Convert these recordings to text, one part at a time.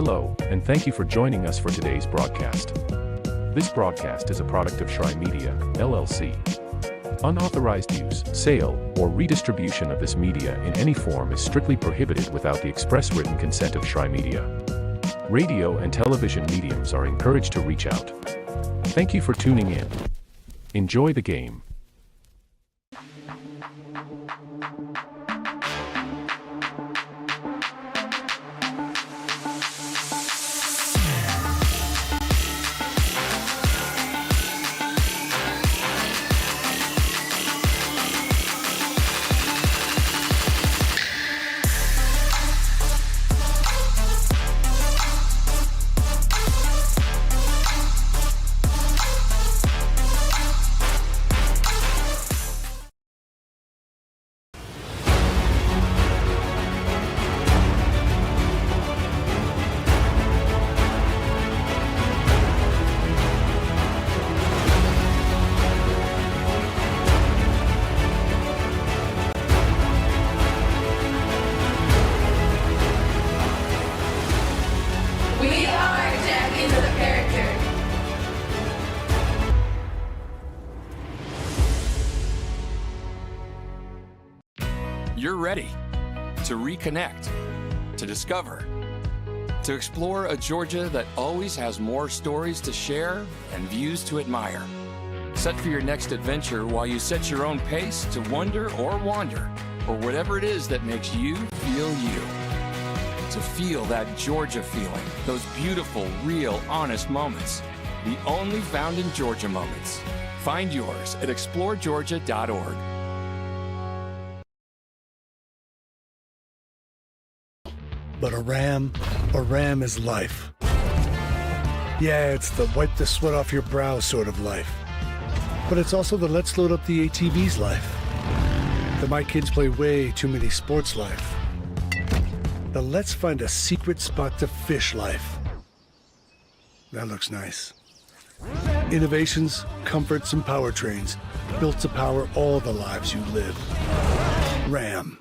Hello, and thank you for joining us for today's broadcast. This broadcast is a product of Shry Media, LLC. Unauthorized use, sale, or redistribution of this media in any form is strictly prohibited without the express written consent of Shry Media. Radio and television mediums are encouraged to reach out. Thank you for tuning in. Enjoy the game. You're ready to reconnect, to discover, to explore a Georgia that always has more stories to share and views to admire. Set for your next adventure while you set your own pace to wonder or wander, or whatever it is that makes you feel you. To feel that Georgia feeling, those beautiful, real, honest moments. The only found in Georgia moments. Find yours at exploregeorgia.org. But a Ram is life. Yeah, it's the wipe the sweat off your brow sort of life. But it's also the let's load up the ATV's life. The my kids play way too many sports life. The let's find a secret spot to fish life. That looks nice. Innovations, comforts, and powertrains built to power all the lives you live. Ram.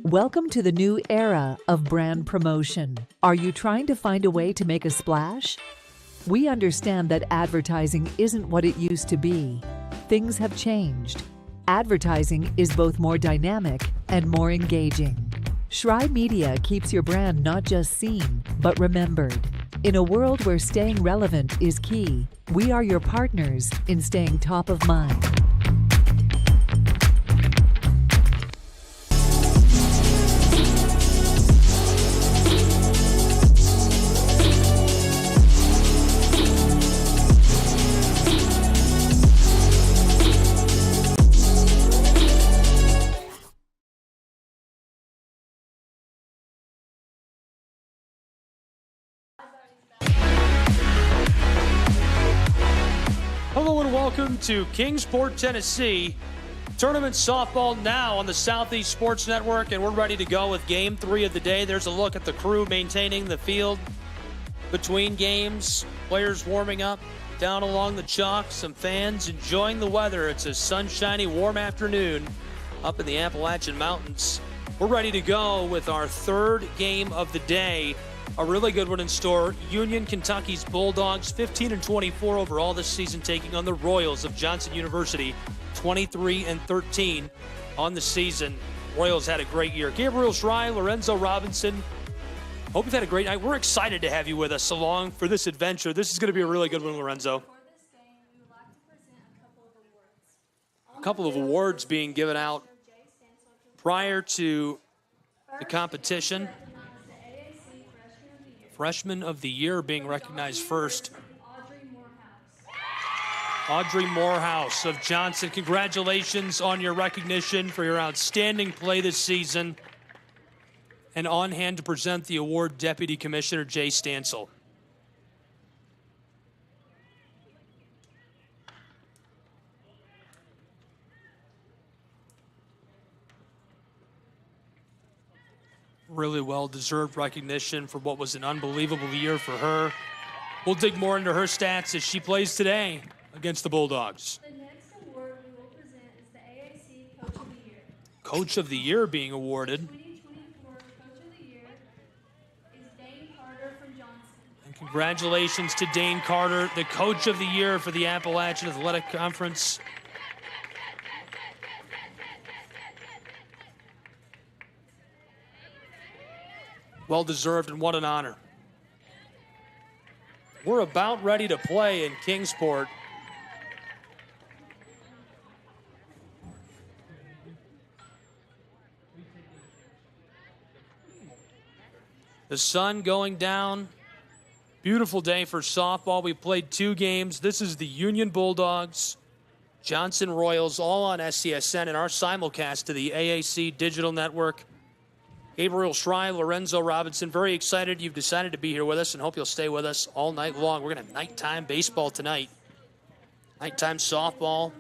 Welcome to the new era of brand promotion. Are you trying to find a way to make a splash? We understand that advertising isn't what it used to be. Things have changed. Advertising is both more dynamic and more engaging. Shry Media keeps your brand not just seen, but remembered. In a world where staying relevant is key, we are your partners in staying top of mind. and welcome to Kingsport, Tennessee. Tournament softball now on the Southeast Sports Network, and we're ready to go with Game 3 of the day. There's a look at the crew maintaining the field between games, players warming up down along the chalk, some fans enjoying the weather. It's a sunshiny, warm afternoon up in the Appalachian Mountains. We're ready to go with our third game of the day. A really good one in store. Union Kentucky's Bulldogs, 15-24 overall this season, taking on the Royals of Johnson University, 23-13 on the season. Royals had a great year. Gabriel Schrei, Lorenzo Robinson. Hope you've had a great night. We're excited to have you with us along for this adventure. This is going to be a really good one, Lorenzo. For this game, we would like to present a couple of awards. A couple of awards being given out prior to the competition. Freshman of the Year being recognized first. Audrey Morehouse of Johnson. Congratulations on your recognition for your outstanding play this season. And on hand to present the award, Deputy Commissioner Jay Stansel. Really well-deserved recognition for what was an unbelievable year for her. We'll dig more into her stats as she plays today against the Bulldogs. The next award we will present is the AAC Coach of the Year. Coach of the Year being awarded. 2024 Coach of the Year is Dane Carter from Johnson. And congratulations to Dane Carter, the Coach of the Year for the Appalachian Athletic Conference. Well-deserved, and what an honor. We're about ready to play in Kingsport. The sun going down. Beautiful day for softball. We played 2 games. This is the Union Bulldogs, Johnson Royals, all on SCSN, and our simulcast to the AAC Digital Network. Gabriel Schrei, Lorenzo Robinson, very excited you've decided to be here with us, and hope you'll stay with us all night long. We're going to have nighttime baseball tonight. Nighttime softball.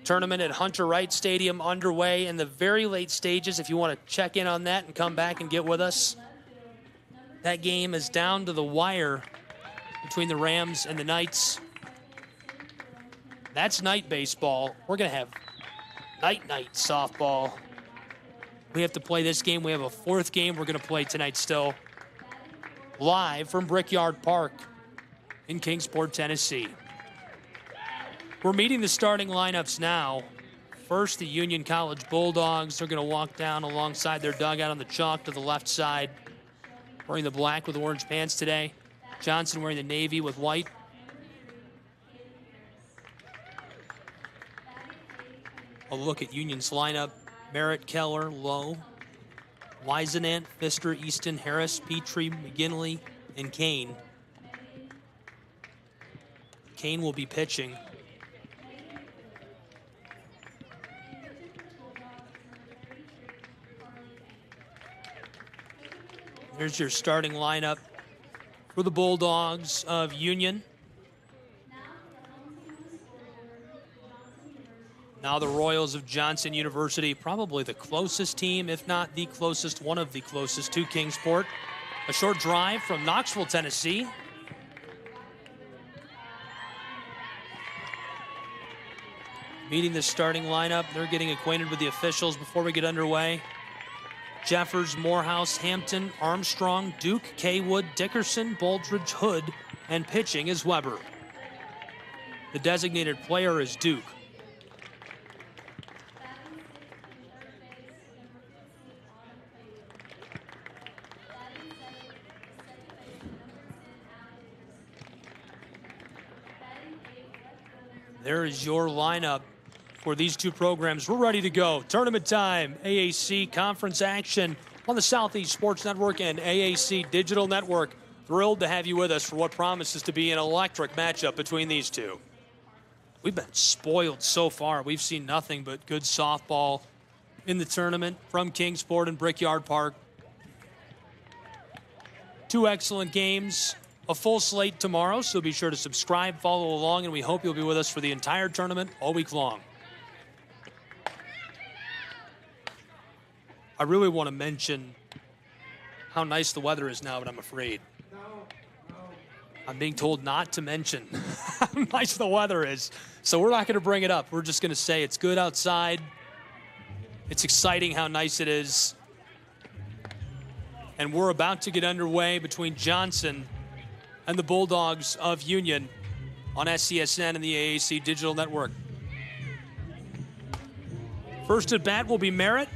Tournament at Hunter Wright Stadium underway in the very late stages. If you want to check in on that and come back and get with us. That game is down to the wire between the Rams and the Knights. That's night baseball. We're going to have night softball. We have to play this game. We have a 4th game we're going to play tonight still. Live from Brickyard Park in Kingsport, Tennessee. We're meeting the starting lineups now. First, the Union College Bulldogs. They're going to walk down alongside their dugout on the chalk to the left side. Wearing the black with orange pants today. Johnson wearing the navy with white. A look at Union's lineup. Merritt, Keller, Lowe, Wisenant, Pfister, Easton, Harris, Petrie, McGinley, and Kane. Kane will be pitching. There's your starting lineup for the Bulldogs of Union. Now the Royals of Johnson University, probably the closest team, if not the closest, one of the closest to Kingsport. A short drive from Knoxville, Tennessee. Meeting the starting lineup. They're getting acquainted with the officials before we get underway. Jeffers, Morehouse, Hampton, Armstrong, Duke, Kaywood, Dickerson, Baldridge, Hood, and pitching is Weber. The designated player is Duke. There is your lineup for these two programs. We're ready to go. Tournament time, AAC conference action on the Southeast Sports Network and AAC Digital Network. Thrilled to have you with us for what promises to be an electric matchup between these two. We've been spoiled so far. We've seen nothing but good softball in the tournament from Kingsport and Brickyard Park. 2 excellent games a full slate tomorrow, so be sure to subscribe, follow along, and we hope you'll be with us for the entire tournament all week long. I really want to mention how nice the weather is now, but I'm afraid. I'm being told not to mention how nice the weather is, so we're not going to bring it up. We're just going to say it's good outside. It's exciting how nice it is. And we're about to get underway between Johnson and the Bulldogs of Union on SCSN and the AAC Digital Network. First at bat will be Merritt.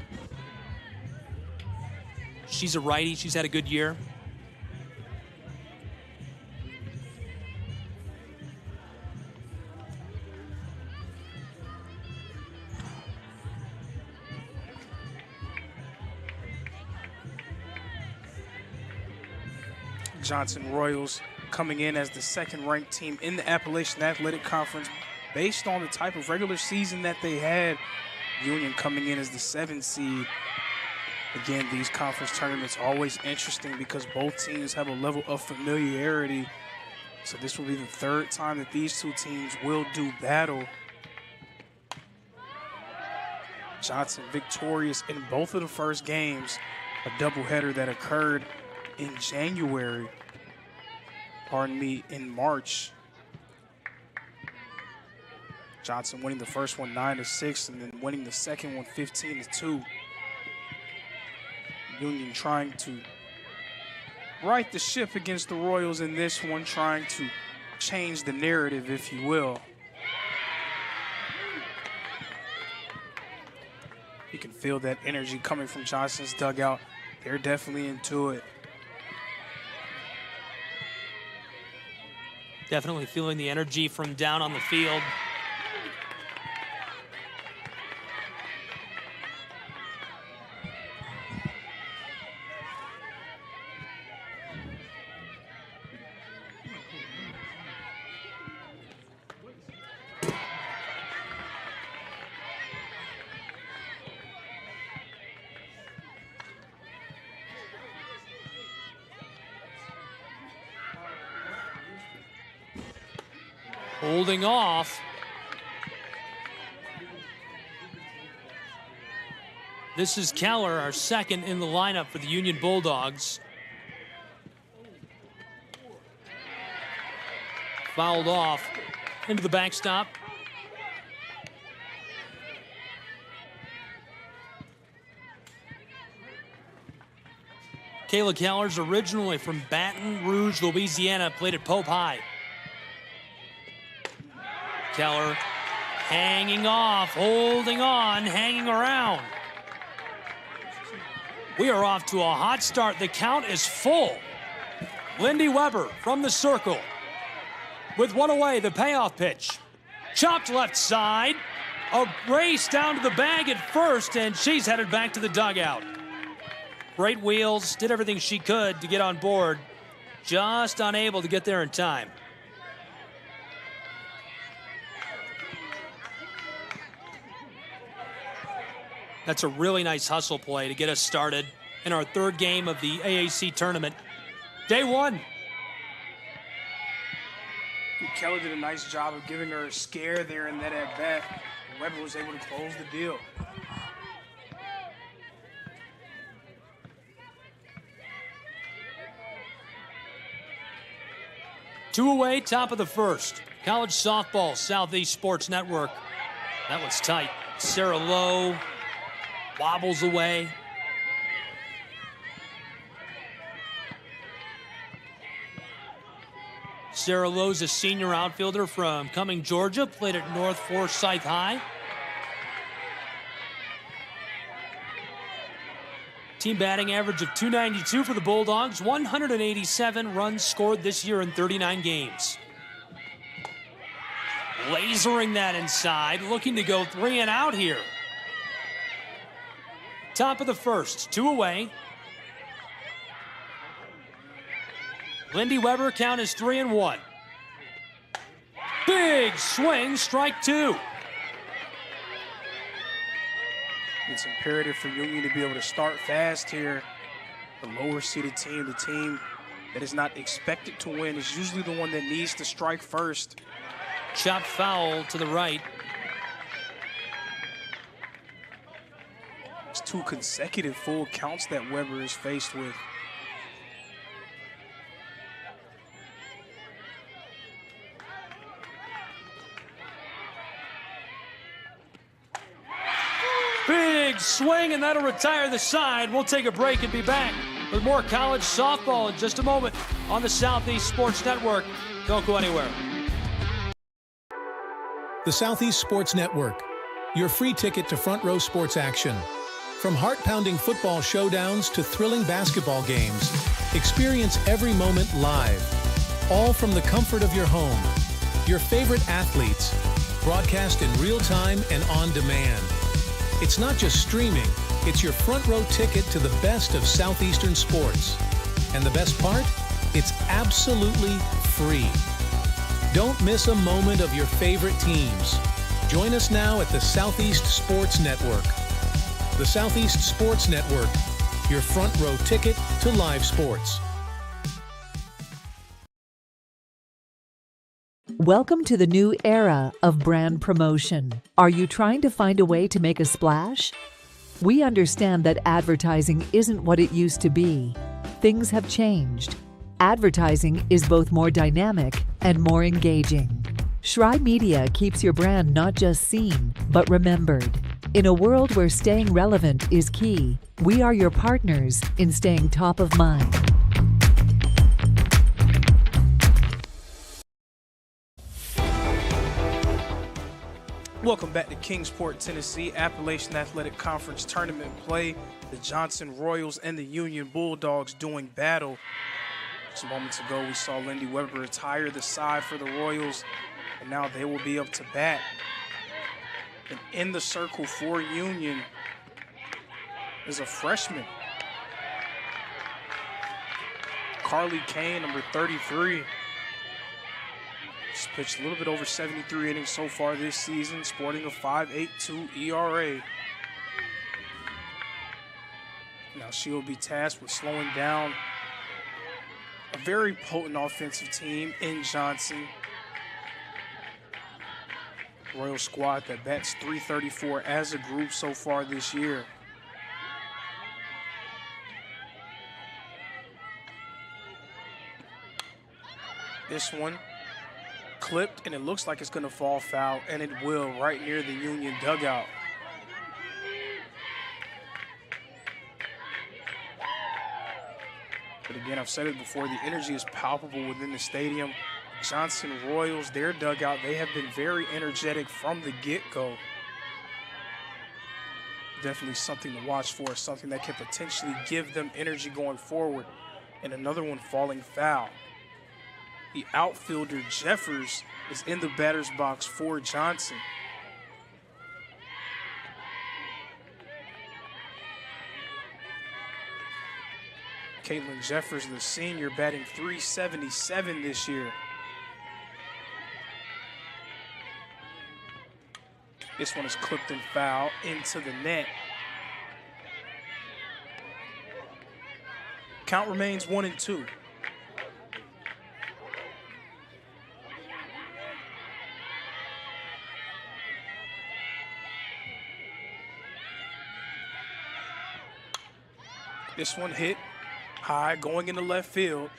She's a righty. She's had a good year. Johnson Royals coming in as the second-ranked team in the Appalachian Athletic Conference based on the type of regular season that they had. Union coming in as the 7th seed. Again, these conference tournaments are always interesting because both teams have a level of familiarity. So this will be the 3rd time that these two teams will do battle. Johnson victorious in both of the first games, a doubleheader that occurred in January, in March. Johnson winning the first one 9-6 and then winning the second one 15-2. Union trying to right the ship against the Royals in this one, trying to change the narrative, if you will. You can feel that energy coming from Johnson's dugout. They're definitely into it. Definitely feeling the energy from down on the field. Holding off. This is Keller, our second in the lineup for the Union Bulldogs. Fouled off into the backstop. Kayla Keller's originally from Baton Rouge, Louisiana, played at Pope High. Keller hanging off, holding on, hanging around. We are off to a hot start. The count is full. Lindy Weber from the circle. With one away, the payoff pitch. Chopped left side. A race down to the bag at first, and she's headed back to the dugout. Great wheels, did everything she could to get on board. Just unable to get there in time. That's a really nice hustle play to get us started in our 3rd game of the AAC tournament. Day 1. Keller did a nice job of giving her a scare there in that at-bat. Weber was able to close the deal. Two away, top of the 1st. College softball, Southeast Sports Network. That was tight. Sarah Lowe wobbles away. Sarah Lowe's a senior outfielder from Cumming, Georgia, played at North Forsyth High. Team batting average of .292 for the Bulldogs, 187 runs scored this year in 39 games. Lasering that inside, looking to go 3 and out here. Top of the 1st, 2 away. Lindy Weber, count is 3-1. Big swing, strike 2. It's imperative for Union to be able to start fast here. The lower seeded team, the team that is not expected to win is usually the one that needs to strike first. Chop foul to the right. It's 2 consecutive full counts that Weber is faced with. Big swing, and that'll retire the side. We'll take a break and be back with more college softball in just a moment on the Southeast Sports Network. Don't go anywhere. The Southeast Sports Network, your free ticket to front row sports action. From heart-pounding football showdowns to thrilling basketball games, experience every moment live, all from the comfort of your home. Your favorite athletes, broadcast in real time and on demand. It's not just streaming, it's your front row ticket to the best of Southeastern sports. And the best part? It's absolutely free. Don't miss a moment of your favorite teams. Join us now at the Southeast Sports Network. The Southeast Sports Network, your front row ticket to live sports. Welcome to the new era of brand promotion. Are you trying to find a way to make a splash? We understand that advertising isn't what it used to be. Things have changed. Advertising is both more dynamic and more engaging. Shry Media keeps your brand not just seen, but remembered. In a world where staying relevant is key, we are your partners in staying top of mind. Welcome back to Kingsport, Tennessee. Appalachian Athletic Conference tournament play. The Johnson Royals and the Union Bulldogs doing battle. Just moments ago, we saw Lindy Weber retire the side for the Royals, and now they will be up to bat. And in the circle for Union is a freshman, Carly Kane, number 33. She's pitched a little bit over 73 innings so far this season, sporting a 5.82 ERA. Now she'll be tasked with slowing down a very potent offensive team in Johnson. Royal squad that bats .334 as a group so far this year. This one clipped, and it looks like it's going to fall foul, and it will, right near the Union dugout. But again, I've said it before, the energy is palpable within the stadium. Johnson Royals, their dugout, they have been very energetic from the get-go. Definitely something to watch for, something that can potentially give them energy going forward. And another one falling foul. The outfielder, Jeffers, is in the batter's box for Johnson. Caitlin Jeffers, the senior, batting .377 this year. This one is clipped and foul into the net. Count remains 1-2. This one hit high, going into left field,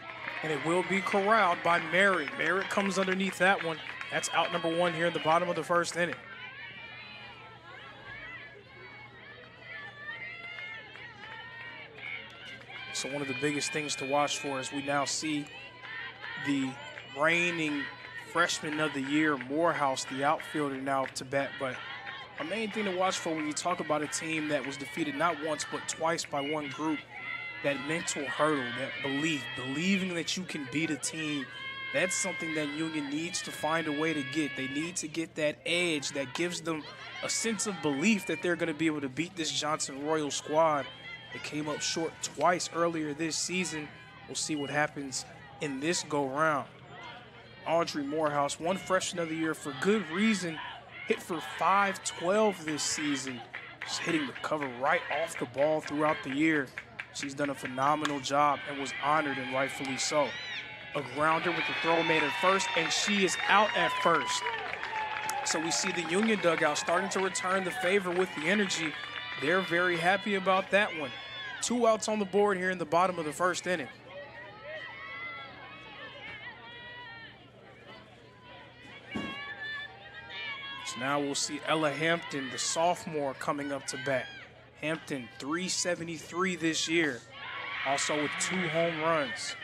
and it will be corralled by Merritt. Merritt comes underneath that one. That's out number one here in the bottom of the first inning. So one of the biggest things to watch for is we now see the reigning freshman of the year, Morehouse, the outfielder, now up to bat. But a main thing to watch for when you talk about a team that was defeated not once but twice by one group, that mental hurdle, that believing that you can beat a team, that's something that Union needs to find a way to get. They need to get that edge that gives them a sense of belief that they're going to be able to beat this Johnson Royal squad. They came up short twice earlier this season. We'll see what happens in this go-round. Audrey Morehouse, one freshman of the year for good reason, hit for .512 this season. Just hitting the cover right off the ball throughout the year. She's done a phenomenal job and was honored, and rightfully so. A grounder with the throw made at first, and she is out at first. So we see the Union dugout starting to return the favor with the energy. They're very happy about that one. 2 outs on the board here in the bottom of the first inning. So now we'll see Ella Hampton, the sophomore, coming up to bat. Hampton, 373 this year, also with 2 home runs.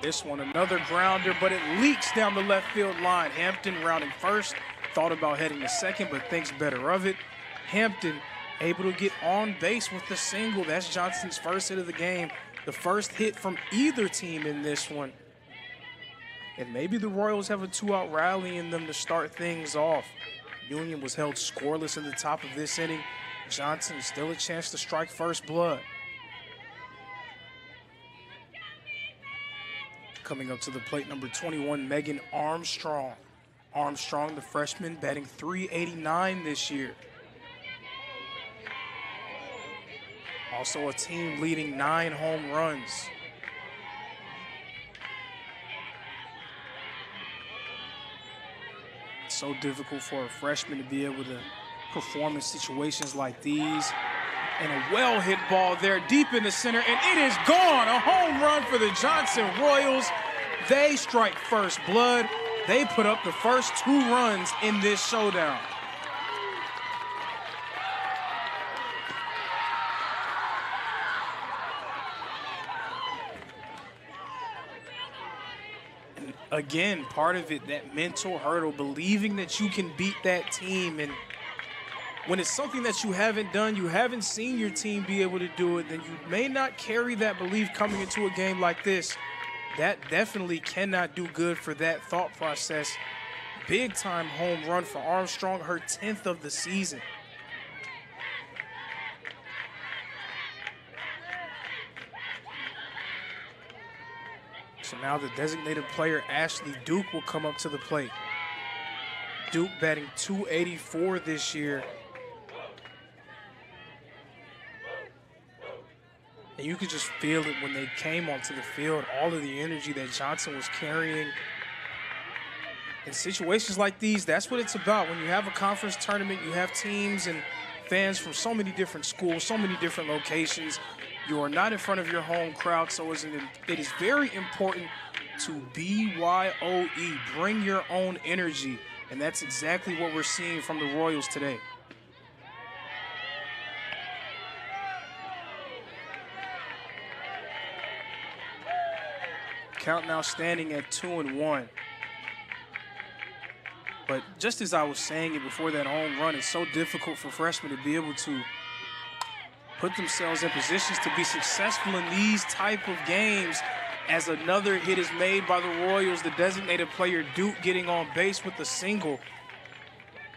This one, another grounder, but it leaks down the left field line. Hampton rounding first, thought about heading to second, but thinks better of it. Hampton able to get on base with the single. That's Johnson's first hit of the game, the first hit from either team in this one. And maybe the Royals have a 2-out rally in them to start things off. Union was held scoreless in the top of this inning. Johnson still a chance to strike first blood. Coming up to the plate, number 21, Megan Armstrong. Armstrong, the freshman, batting .389 this year. Also a team leading 9 home runs. It's so difficult for a freshman to be able to perform in situations like these. And a well-hit ball there deep in the center, and it is gone. A home run for the Johnson Royals. They strike first blood. They put up the first 2 runs in this showdown. And again, part of it, that mental hurdle, believing that you can beat that team. And when it's something that you haven't done, you haven't seen your team be able to do it, then you may not carry that belief coming into a game like this. That definitely cannot do good for that thought process. Big time home run for Armstrong, her 10th of the season. So now the designated player, Ashley Duke, will come up to the plate. Duke batting .284 this year. And you could just feel it when they came onto the field, all of the energy that Johnson was carrying. In situations like these, that's what it's about. When you have a conference tournament, you have teams and fans from so many different schools, so many different locations. You are not in front of your home crowd, so it is very important to BYOE, bring your own energy. And that's exactly what we're seeing from the Royals today. Count now standing at 2-1. But just as I was saying it before that home run, it's so difficult for freshmen to be able to put themselves in positions to be successful in these type of games. As another hit is made by the Royals, the designated player Duke getting on base with a single.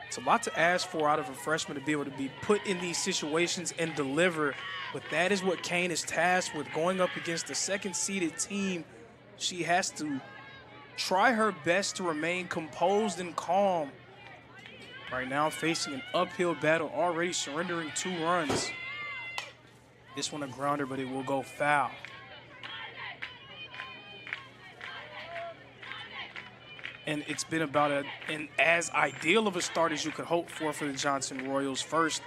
It's a lot to ask for out of a freshman to be able to be put in these situations and deliver. But that is what Kane is tasked with, going up against the second-seeded team. She has to try her best to remain composed and calm. Right now facing an uphill battle, already surrendering 2 runs. This one a grounder, but it will go foul. And it's been about an as ideal of a start as you could hope for the Johnson Royals. First,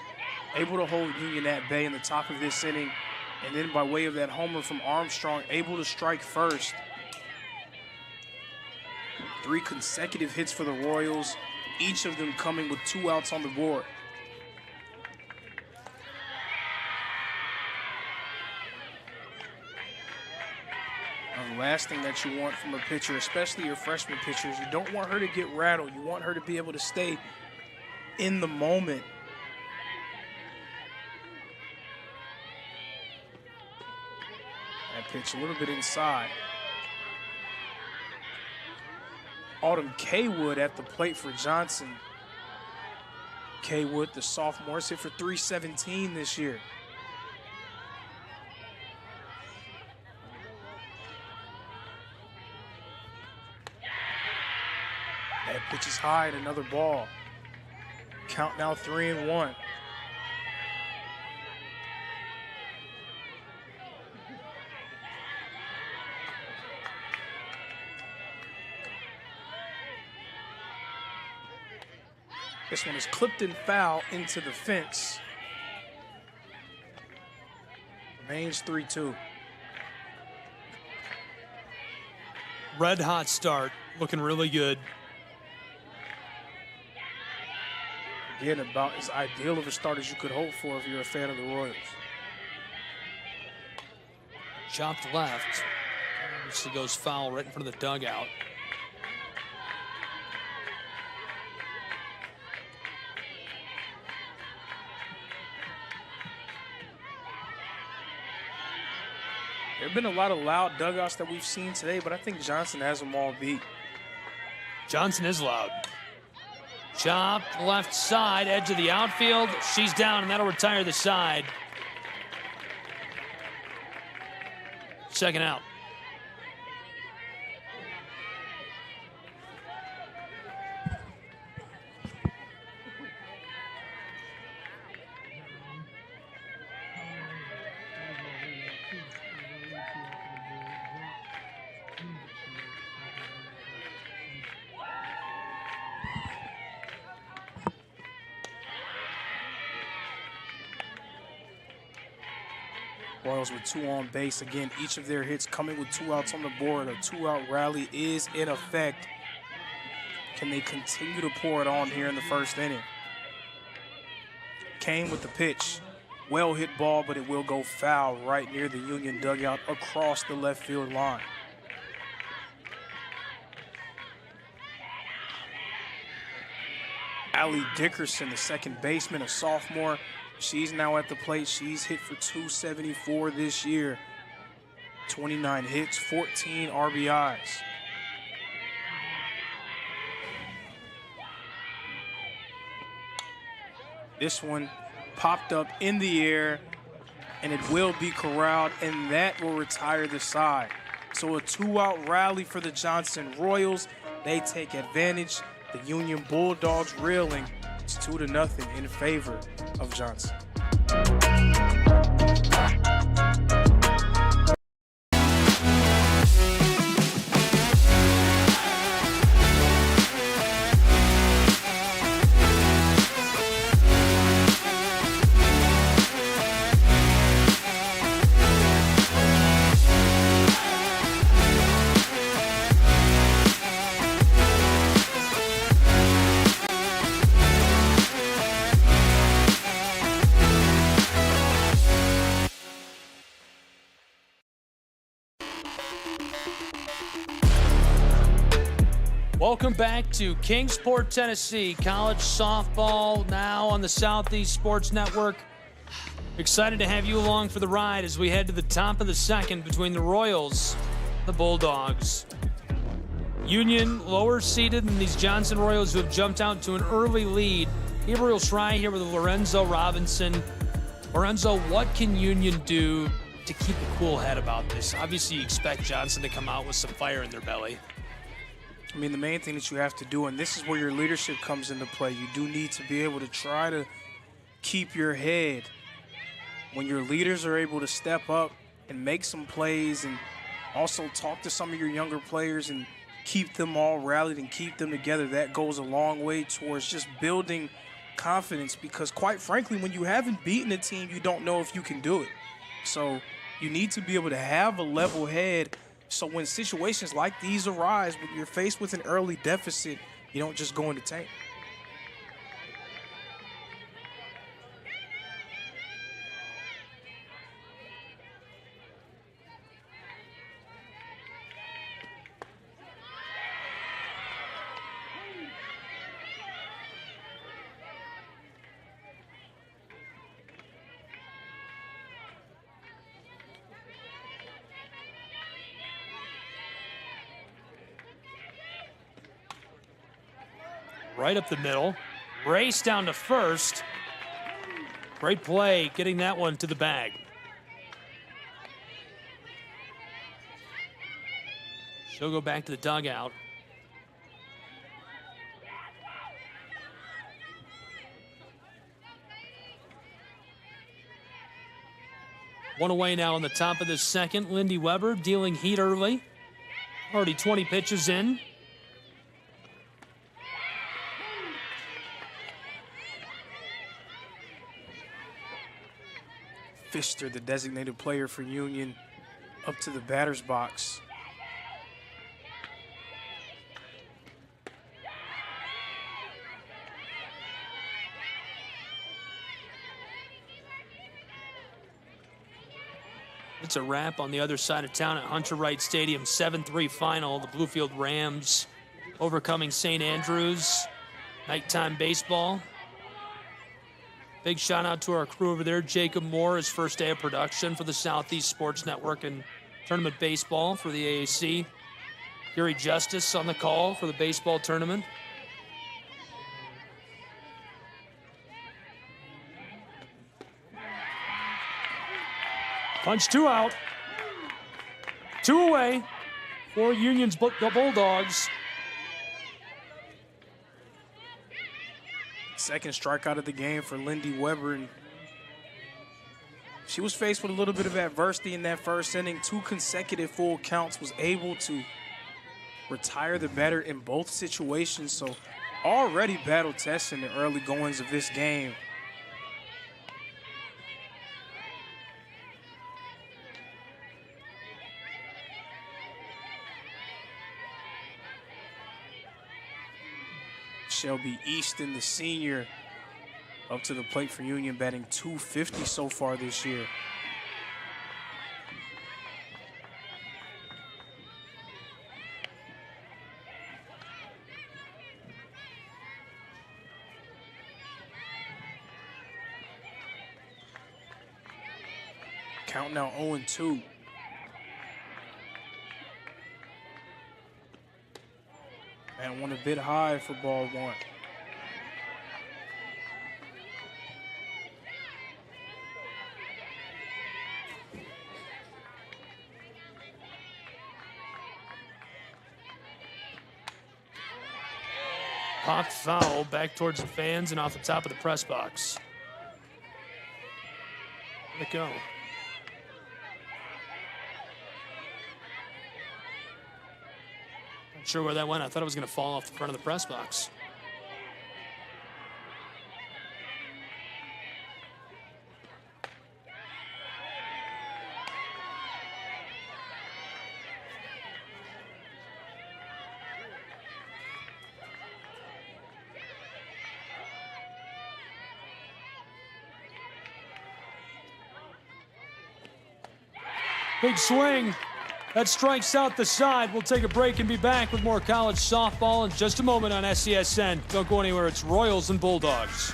able to hold Union at bay in the top of this inning, and then by way of that homer from Armstrong, able to strike first. 3 consecutive hits for the Royals, each of them coming with 2 outs on the board. Now, the last thing that you want from a pitcher, especially your freshman pitchers, you don't want her to get rattled. You want her to be able to stay in the moment. That pitch a little bit inside. Autumn Kaywood at the plate for Johnson. Kaywood, the sophomore, hit for .317 this year. That pitch is high and another ball. Count now 3-1. This one is clipped and foul into the fence. Remains 3-2. Red hot start, looking really good. Again, about as ideal of a start as you could hope for if you're a fan of the Royals. Chopped left. Obviously goes foul right in front of the dugout. There have been a lot of loud dugouts that we've seen today, but I think Johnson has them all beat. Johnson is loud. Chopped left side, edge of the outfield. She's down, and that'll retire the side. Second out. Royals with 2 on base. Again, each of their hits coming with 2 outs on the board. A 2-out rally is in effect. Can they continue to pour it on here in the first inning? Kane with the pitch. Well hit ball, but it will go foul right near the Union dugout across the left field line. Allie Dickerson, the second baseman, a sophomore. She's now at the plate. She's hit for 274 this year. 29 hits, 14 RBIs. This one popped up in the air, and it will be corralled, and that will retire the side. So a 2-out rally for the Johnson Royals. They take advantage. The Union Bulldogs reeling. It's 2-0 in favor of Johnson. Welcome back to Kingsport, Tennessee. College softball now on the Southeast Sports Network. Excited to have you along for the ride as we head to the top of the second between the Royals and the Bulldogs. Union lower seeded than these Johnson Royals who have jumped out to an early lead. Gabriel Schrei here with Lorenzo Robinson. Lorenzo, what can Union do to keep a cool head about this? Obviously, you expect Johnson to come out with some fire in their belly. I mean, the main thing that you have to do, and this is where your leadership comes into play, you do need to be able to try to keep your head. When your leaders are able to step up and make some plays and also talk to some of your younger players and keep them all rallied and keep them together, that goes a long way towards just building confidence, because quite frankly, when you haven't beaten a team, you don't know if you can do it. So you need to be able to have a level head, so when situations like these arise, when you're faced with an early deficit, you don't just go into tank. Right up the middle. Race down to first. Great play, getting that one to the bag. She'll go back to the dugout. One away now in the top of the second. Lindy Weber dealing heat early. Already 20 pitches in. Pfister, the designated player for Union, up to the batter's box. It's a wrap on the other side of town at Hunter Wright Stadium. 7-3 final. The Bluefield Rams overcoming St. Andrews. Nighttime baseball. Big shout out to our crew over there. Jacob Moore, his first day of production for the Southeast Sports Network and tournament baseball for the AAC. Gary Justice on the call for the baseball tournament. Punch 2 out. 2 away for Union's Bulldogs. Second strikeout of the game for Lindy Weber. And she was faced with a little bit of adversity in that first inning. 2 consecutive full counts, was able to retire the batter in both situations. So already battle testing the early goings of this game. Shelby Easton, the senior, up to the plate for Union, batting .250 so far this year. Count now 0-2. And one a bit high for ball 1. Popped foul back towards the fans and off the top of the press box. Let it go. Not sure where that went. I thought it was going to fall off the front of the press box. Big swing. That strikes out the side. We'll take a break and be back with more college softball in just a moment on SCSN. Don't go anywhere. It's Royals and Bulldogs.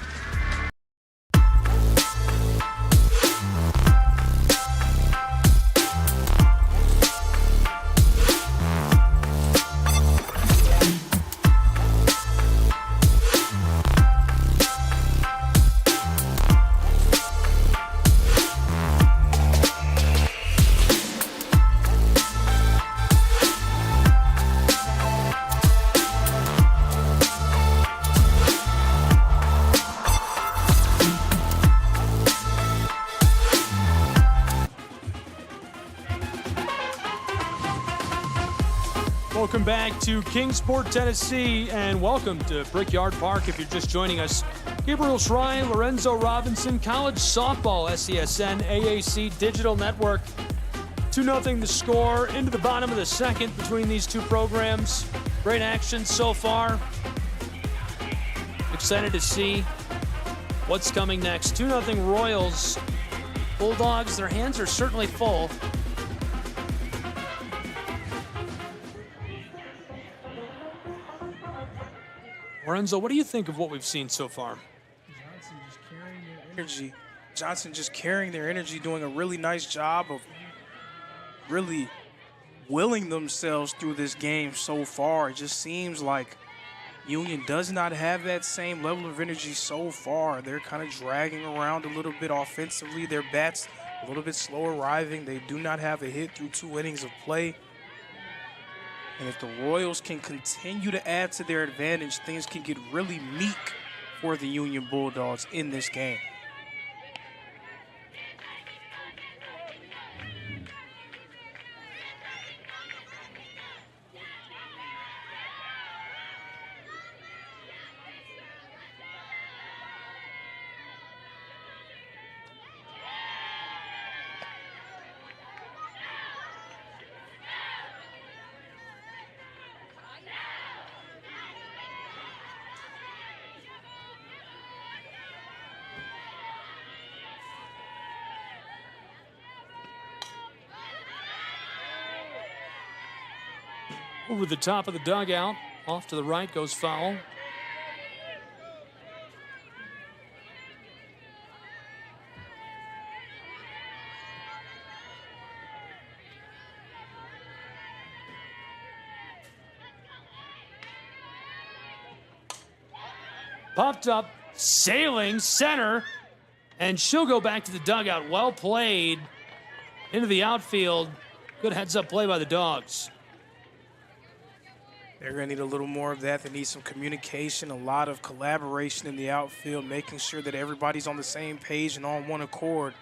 Welcome back to Kingsport, Tennessee, and welcome to Brickyard Park if you're just joining us. Gabriel Shrine, Lorenzo Robinson, college softball, SCSN, AAC Digital Network. 2-0 the score into the bottom of the second between these two programs. Great action so far. Excited to see what's coming next. 2-0 Royals. Bulldogs, their hands are certainly full. Lorenzo, what do you think of what we've seen so far? Johnson just carrying their energy, doing a really nice job of really willing themselves through this game so far. It just seems like Union does not have that same level of energy so far. They're kind of dragging around a little bit offensively. Their bats a little bit slow arriving. They do not have a hit through 2 innings of play. And if the Royals can continue to add to their advantage, things can get really meek for the Union Bulldogs in this game. Over the top of the dugout. Off to the right goes foul. Popped up, sailing, center, and she'll go back to the dugout. Well played into the outfield. Good heads-up play by the Dogs. They're going to need a little more of that. They need some communication, a lot of collaboration in the outfield, making sure that everybody's on the same page and on one accord.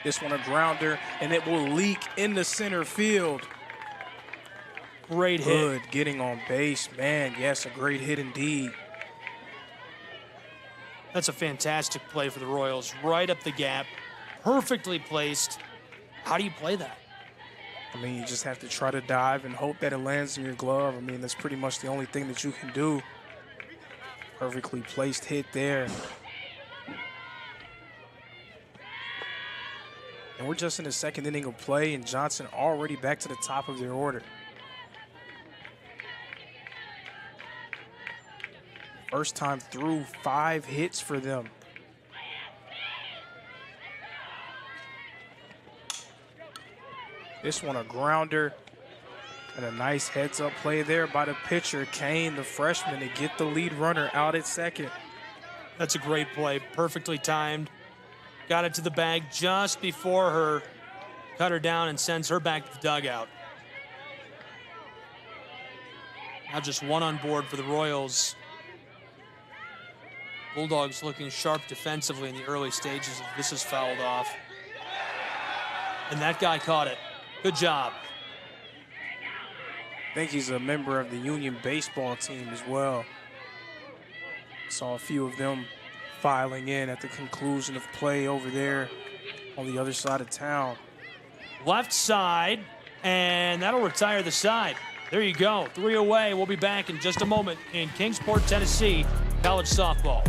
This one a grounder, and it will leak into center field. Great hit. Good getting on base. Man, yes, a great hit indeed. That's a fantastic play for the Royals. Right up the gap, perfectly placed. How do you play that? I mean, you just have to try to dive and hope that it lands in your glove. I mean, that's pretty much the only thing that you can do. Perfectly placed hit there. And we're just in the second inning of play, and Johnson already back to the top of their order. First time through, 5 hits for them. This one a grounder, and a nice heads-up play there by the pitcher, Kane, the freshman, to get the lead runner out at second. That's a great play, perfectly timed. Got it to the bag just before her, cut her down and sends her back to the dugout. Now just one on board for the Royals. Bulldogs looking sharp defensively in the early stages. This is fouled off. And that guy caught it. Good job. I think he's a member of the Union baseball team as well. Saw a few of them filing in at the conclusion of play over there on the other side of town. Left side, and that'll retire the side. There you go, 3 away. We'll be back in just a moment in Kingsport, Tennessee, college softball.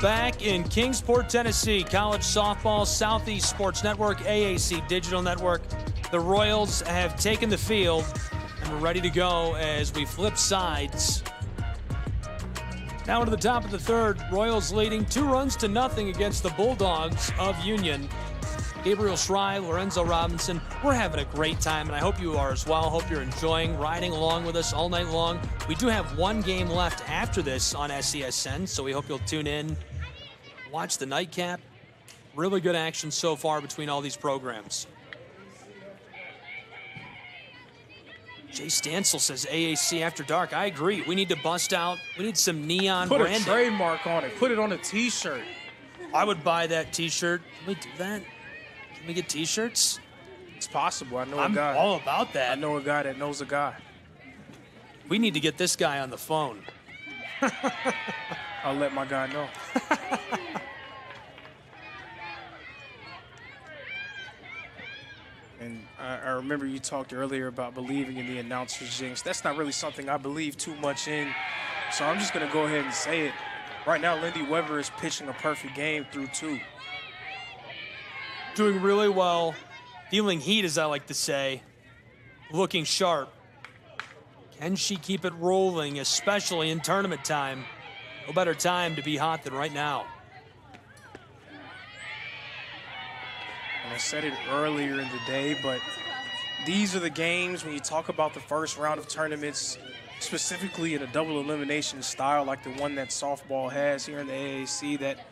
Back in Kingsport, Tennessee, college softball, Southeast Sports Network, AAC Digital Network. The Royals have taken the field, and we're ready to go as we flip sides. Now into the top of the third, Royals leading 2-0 against the Bulldogs of Union. Gabriel Schrei, Lorenzo Robinson, we're having a great time, and I hope you are as well. Hope you're enjoying riding along with us all night long. We do have one game left after this on SCSN, so we hope you'll tune in, watch the nightcap. Really good action so far between all these programs. Jay Stansel says AAC After Dark. I agree. We need to bust out. We need some neon branding. Put a trademark on it. Put it on a T-shirt. I would buy that T-shirt. Can we do that? Can we get T-shirts? It's possible. I know I'm a guy. I'm all about that. I know a guy that knows a guy. We need to get this guy on the phone. I'll let my guy know. And I remember you talked earlier about believing in the announcer's jinx. That's not really something I believe too much in, so I'm just going to go ahead and say it. Right now, Lindy Weber is pitching a perfect game through 2. Doing really well, feeling heat, as I like to say, looking sharp. Can she keep it rolling, especially in tournament time? No better time to be hot than right now. And I said it earlier in the day, but these are the games when you talk about the first round of tournaments, specifically in a double elimination style like the one that softball has here in the AAC, that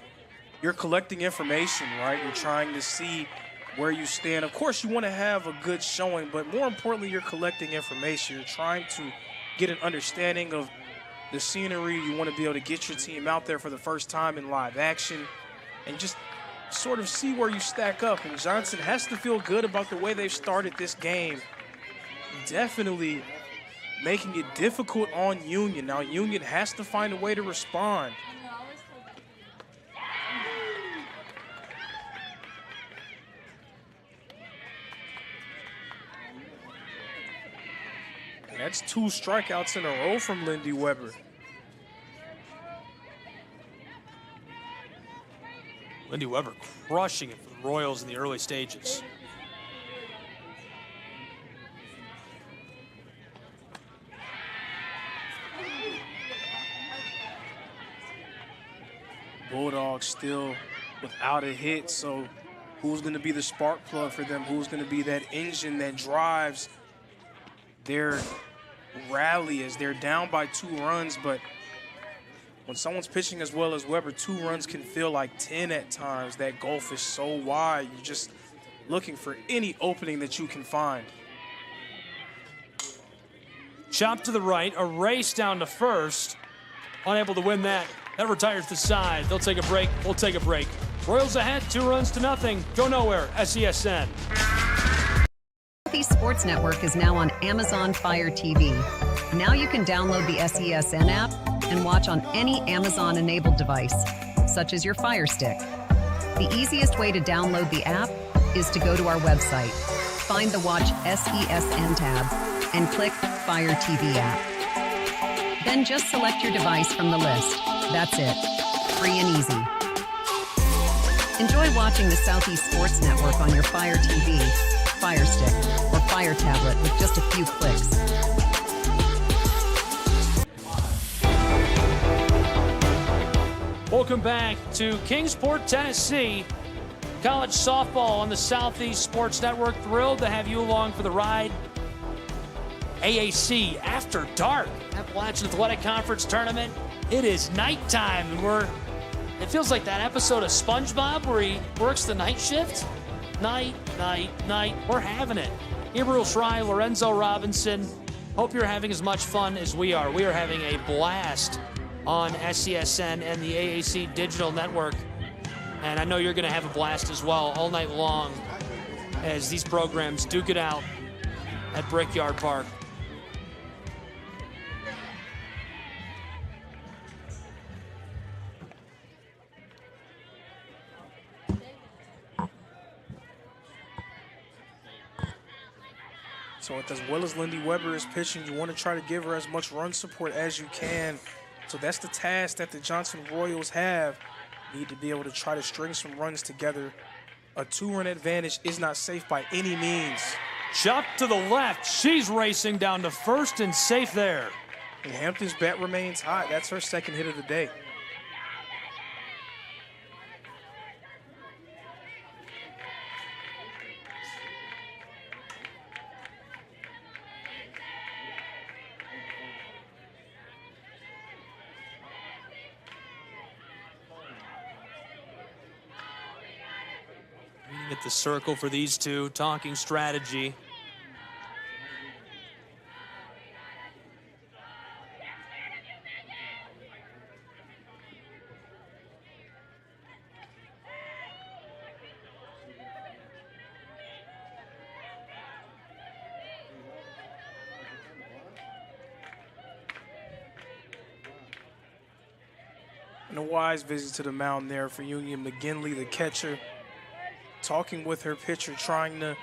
you're collecting information, right? You're trying to see where you stand. Of course, you want to have a good showing, but more importantly, you're collecting information. You're trying to get an understanding of the scenery. You want to be able to get your team out there for the first time in live action and just sort of see where you stack up. And Johnson has to feel good about the way they've started this game. Definitely making it difficult on Union. Now, Union has to find a way to respond. And that's 2 strikeouts in a row from Lindy Weber. Lindy Weber crushing it for the Royals in the early stages. Bulldogs still without a hit, so who's going to be the spark plug for them? Who's going to be that engine that drives their rally as they're down by 2 runs? But when someone's pitching as well as Weber, 2 runs can feel like 10 at times. That gulf is so wide. You're just looking for any opening that you can find. Chop to the right, a race down to first. Unable to win that. That retires the side. They'll take a break. We'll take a break. Royals ahead, 2-0. Go nowhere, SESN. Southeast Sports Network is now on Amazon Fire TV. Now you can download the SESN app and watch on any Amazon-enabled device, such as your Fire Stick. The easiest way to download the app is to go to our website, find the Watch SESN tab, and click Fire TV app. Then just select your device from the list. That's it. Free and easy. Enjoy watching the Southeast Sports Network on your Fire TV, Fire Stick, or Fire tablet with just a few clicks. Welcome back to Kingsport, Tennessee. College softball on the Southeast Sports Network. Thrilled to have you along for the ride. AAC After Dark, Appalachian Athletic Conference Tournament. It is nighttime, and it feels like that episode of SpongeBob where he works the night shift. Night. We're having it. Gabriel Schrei, Lorenzo Robinson. Hope you're having as much fun as we are. We are having a blast on SESN and the AAC Digital Network. And I know you're going to have a blast as well all night long as these programs duke it out at Brickyard Park. So as well as Lindy Weber is pitching, you want to try to give her as much run support as you can. So that's the task that the Johnson Royals have. Need to be able to try to string some runs together. A 2-run advantage is not safe by any means. Chop to the left. She's racing down to first and safe there. And Hampton's bat remains hot. That's her second hit of the day. At the circle for these two, talking strategy. And a wise visit to the mound there for Union. McGinley, the catcher, talking with her pitcher, trying to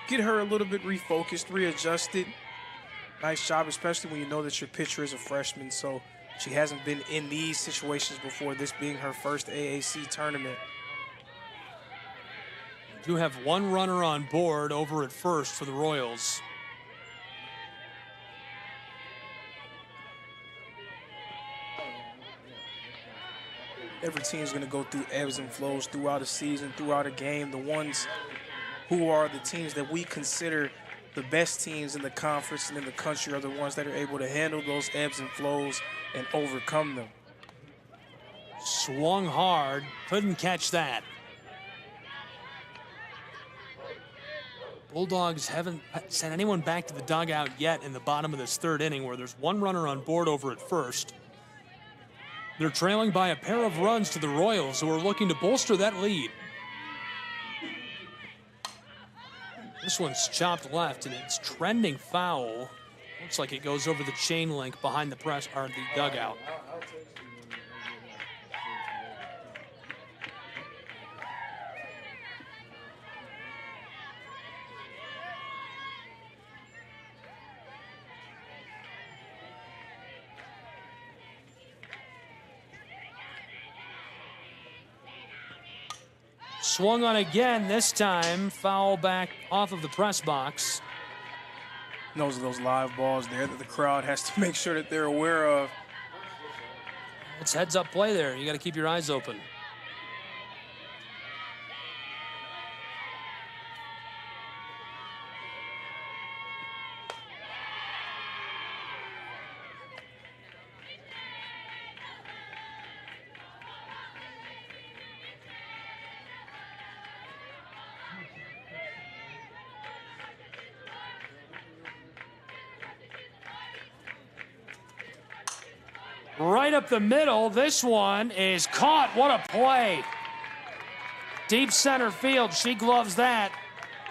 get her a little bit refocused, readjusted. Nice job, especially when you know that your pitcher is a freshman, so she hasn't been in these situations before, this being her first AAC tournament. Do have one runner on board over at first for the Royals. Every team is going to go through ebbs and flows throughout a season, throughout a game. The ones who are the teams that we consider the best teams in the conference and in the country are the ones that are able to handle those ebbs and flows and overcome them. Swung hard, couldn't catch that. Bulldogs haven't sent anyone back to the dugout yet in the bottom of this third inning, where there's one runner on board over at first. They're trailing by a pair of runs to the Royals, who are looking to bolster that lead. This one's chopped left, and it's trending foul. Looks like it goes over the chain link behind the press or the dugout. Swung on again, this time foul back off of the press box. Those are those live balls there that the crowd has to make sure that they're aware of. It's heads up play there. You got to keep your eyes open. Right up the middle. This one is caught. What a play. Deep center field. She gloves that.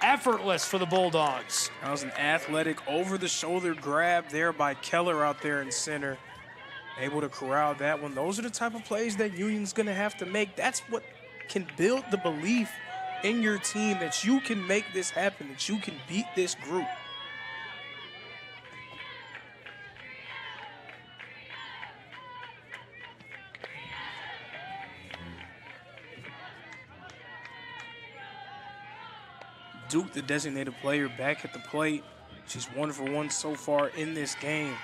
Effortless for the Bulldogs. That was an athletic over-the-shoulder grab there by Keller out there in center. Able to corral that one. Those are the type of plays that Union's going to have to make. That's what can build the belief in your team that you can make this happen, that you can beat this group. Duke, the designated player, back at the plate. She's 1 for 1 so far in this game.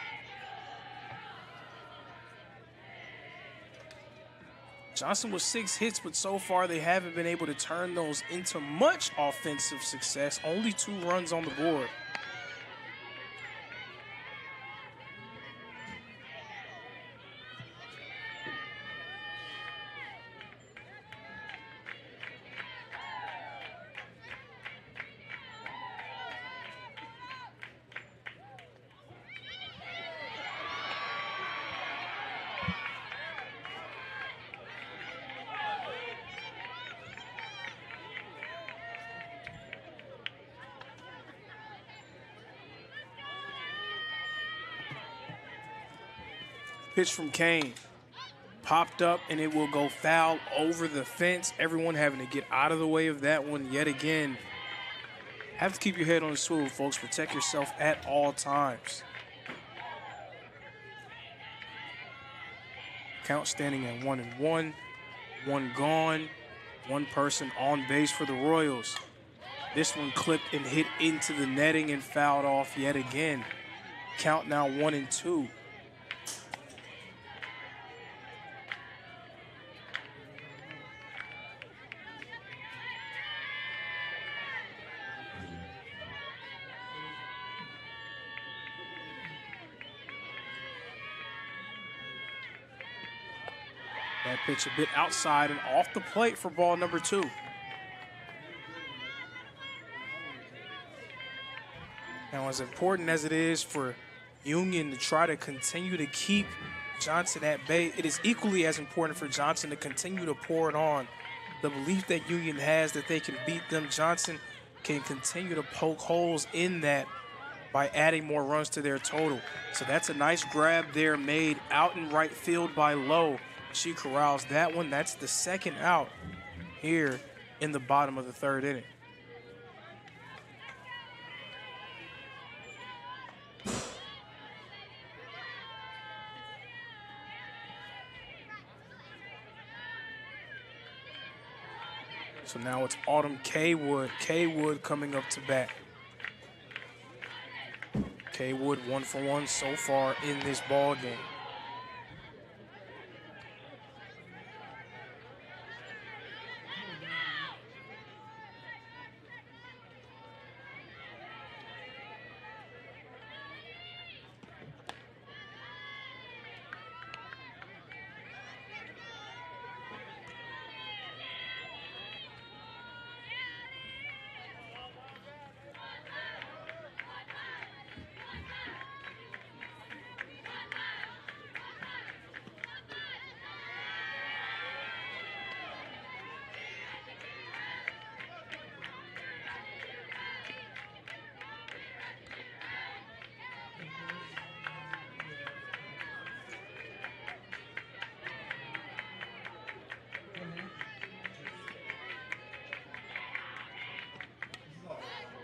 Johnson with 6 hits, but so far they haven't been able to turn those into much offensive success. Only 2 runs on the board. Pitch from Kane. Popped up, and it will go foul over the fence. Everyone having to get out of the way of that one yet again. Have to keep your head on the swivel, folks. Protect yourself at all times. Count standing at 1-1. 1 gone. 1 person on base for the Royals. This one clipped and hit into the netting and fouled off yet again. Count now 1-2. That pitch a bit outside and off the plate for ball number 2. Now, as important as it is for Union to try to continue to keep Johnson at bay, it is equally as important for Johnson to continue to pour it on. The belief that Union has that they can beat them, Johnson can continue to poke holes in that by adding more runs to their total. So that's a nice grab there made out in right field by Lowe. She corrals that one. That's the second out here in the bottom of the 3rd inning. So now it's Autumn Kaywood. Kaywood coming up to bat. Kaywood 1 for 1 so far in this ball game.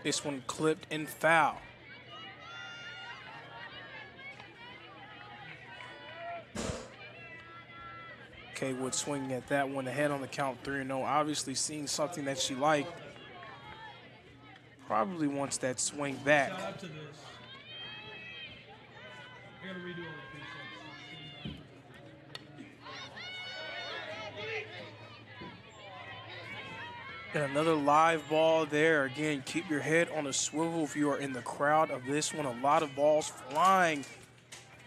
This one clipped and foul. Kaywood swinging at that one ahead on the count 3-0. Obviously seeing something that she liked. Probably wants that swing back. Shout out to this. I gotta redo all And another live ball there. Again, keep your head on a swivel if you are in the crowd of this one. A lot of balls flying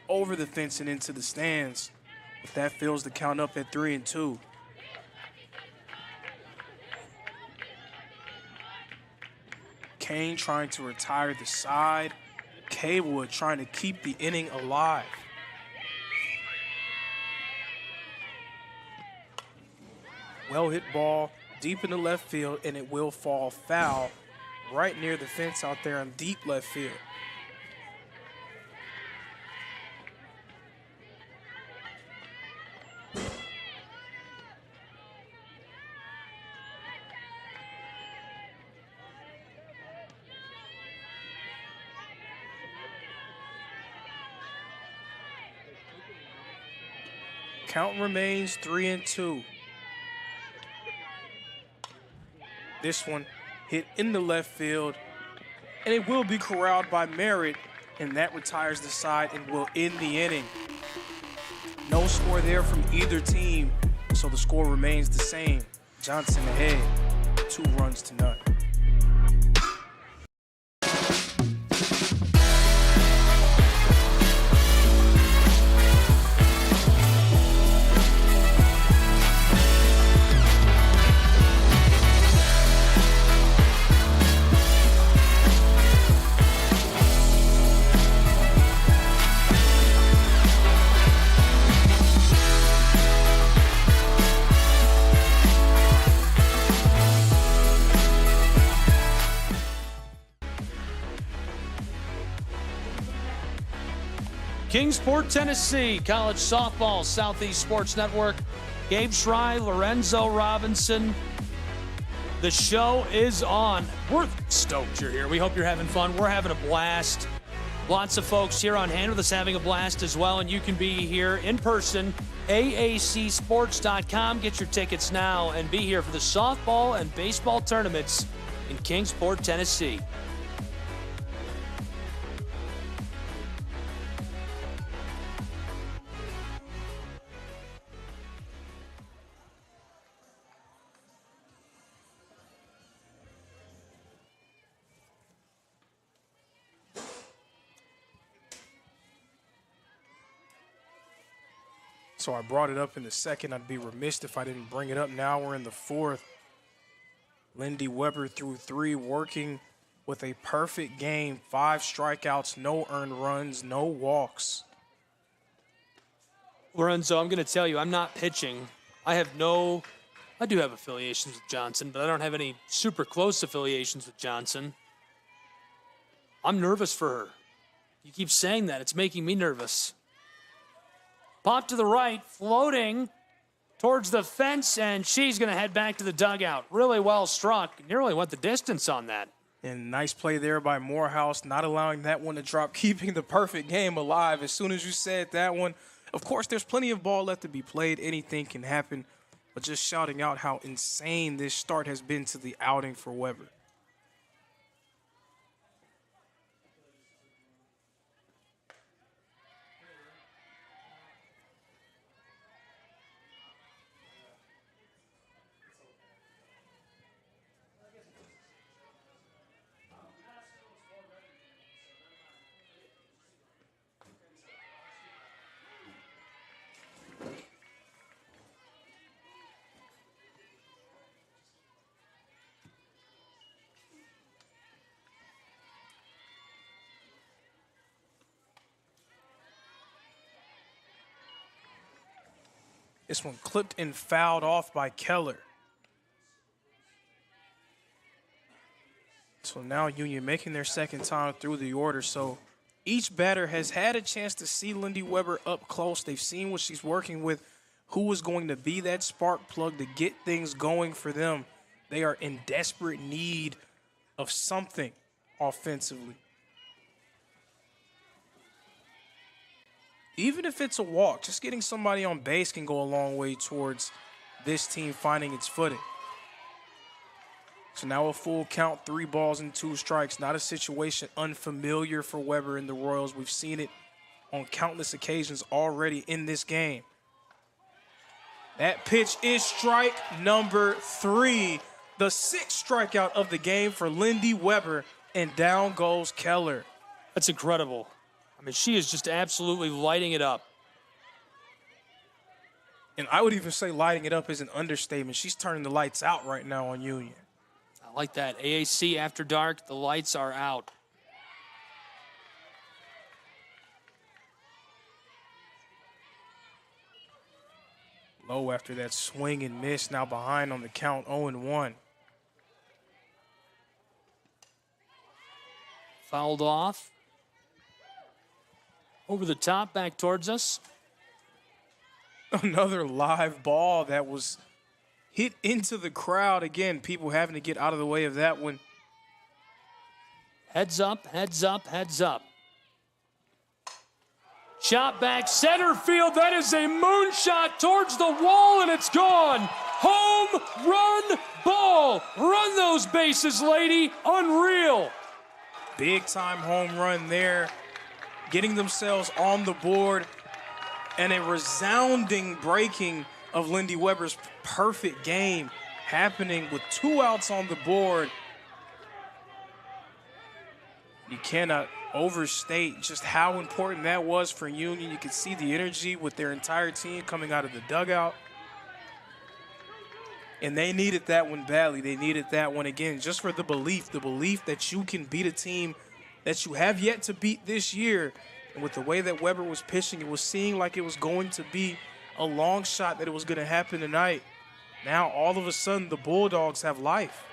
over the fence and into the stands. But that fills the count up at 3-2. Kane trying to retire the side. Kaywood trying to keep the inning alive. Well hit ball deep in the left field, and it will fall foul right near the fence out there in deep left field. Count remains 3-2. This one hit in the left field, and it will be corralled by Merritt, and that retires the side and will end the inning. No score there from either team, so the score remains the same. Johnson ahead, 2-0. Kingsport, Tennessee, college softball, Southeast Sports Network. Gabe Schrei, Lorenzo Robinson. The show is on. We're stoked you're here. We hope you're having fun. We're having a blast. Lots of folks here on hand with us having a blast as well, and you can be here in person. AACsports.com. Get your tickets now and be here for the softball and baseball tournaments in Kingsport, Tennessee. So I brought it up in the second. I'd be remiss if I didn't bring it up now. We're in the fourth. Lindy Weber threw 3, working with a perfect game. 5 strikeouts, no earned runs, no walks. Lorenzo, I'm going to tell you, I'm not pitching. I do have affiliations with Johnson, but I don't have any super close affiliations with Johnson. I'm nervous for her. You keep saying that. It's making me nervous. Pop to the right, floating towards the fence, and she's going to head back to the dugout. Really well struck. Nearly went the distance on that. And nice play there by Morehouse, not allowing that one to drop, keeping the perfect game alive. As soon as you said that one, of course, there's plenty of ball left to be played. Anything can happen. But just shouting out how insane this start has been to the outing for Weber. This one clipped and fouled off by Keller. So now Union making their second time through the order. So each batter has had a chance to see Lindy Weber up close. They've seen what she's working with, who is going to be that spark plug to get things going for them. They are in desperate need of something offensively. Even if it's a walk, just getting somebody on base can go a long way towards this team finding its footing. So now a full count, 3 balls and 2 strikes. Not a situation unfamiliar for Weber and the Royals. We've seen it on countless occasions already in this game. That pitch is strike number 3. The 6th strikeout of the game for Lindy Weber, and down goes Keller. That's incredible. I mean, she is just absolutely lighting it up. And I would even say lighting it up is an understatement. She's turning the lights out right now on Union. I like that. AAC after dark, the lights are out. Low after that swing and miss, now behind on the count, 0-1. Fouled off. Over the top, back towards us. Another live ball that was hit into the crowd. Again, people having to get out of the way of that one. Heads up, heads up, heads up. Shot back center field. That is a moonshot towards the wall, and it's gone. Home run ball. Run those bases, lady. Unreal. Big time home run there. Getting themselves on the board, and a resounding breaking of Lindy Weber's perfect game happening with 2 outs on the board. You cannot overstate just how important that was for Union. You could see the energy with their entire team coming out of the dugout. And they needed that one badly. They needed that one again just for the belief that you can beat a team that you have yet to beat this year. And with the way that Weber was pitching, it was seeming like it was going to be a long shot that it was going to happen tonight. Now, all of a sudden, the Bulldogs have life.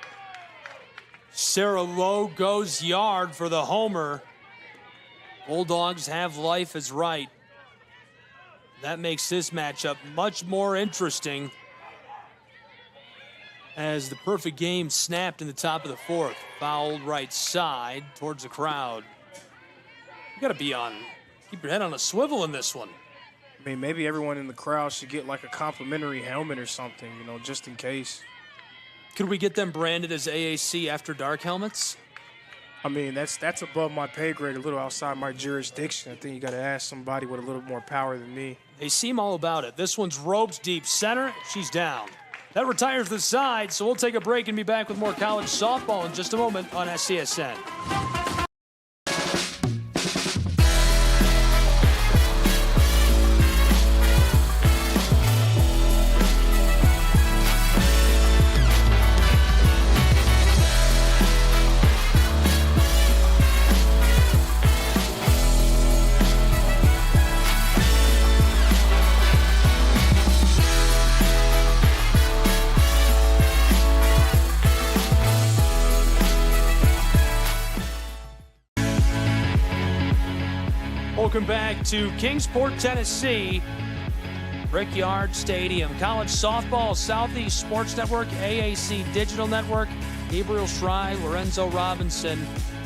Sarah Lowe goes yard for the homer. Bulldogs have life is right. That makes this matchup much more interesting as the perfect game snapped in the top of the 4th. Fouled right side towards the crowd. You gotta keep your head on a swivel in this one. I mean, maybe everyone in the crowd should get like a complimentary helmet or something, just in case. Could we get them branded as AAC After Dark helmets? I mean, that's above my pay grade, a little outside my jurisdiction. I think you got to ask somebody with a little more power than me. They seem all about it. This one's roped deep center. She's down. That retires the side, so we'll take a break and be back with more college softball in just a moment on SCSN. Welcome back to Kingsport, Tennessee. Brickyard Stadium. College softball, Southeast Sports Network, AAC Digital Network, Gabriel Schrei, Lorenzo Robinson,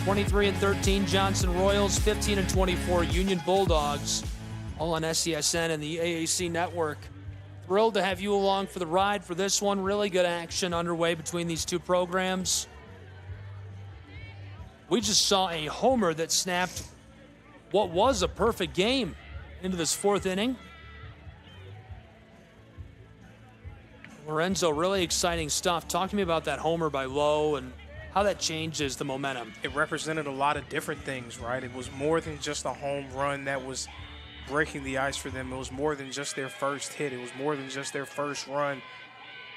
23-13 Johnson Royals, 15-24 Union Bulldogs, all on SCSN and the AAC Network. Thrilled to have you along for the ride for this one. Really good action underway between these two programs. We just saw a homer that snapped what was a perfect game into this 4th inning. Lorenzo, really exciting stuff. Talk to me about that homer by Lowe and how that changes the momentum. It represented a lot of different things, right? It was more than just a home run that was breaking the ice for them. It was more than just their first hit. It was more than just their first run.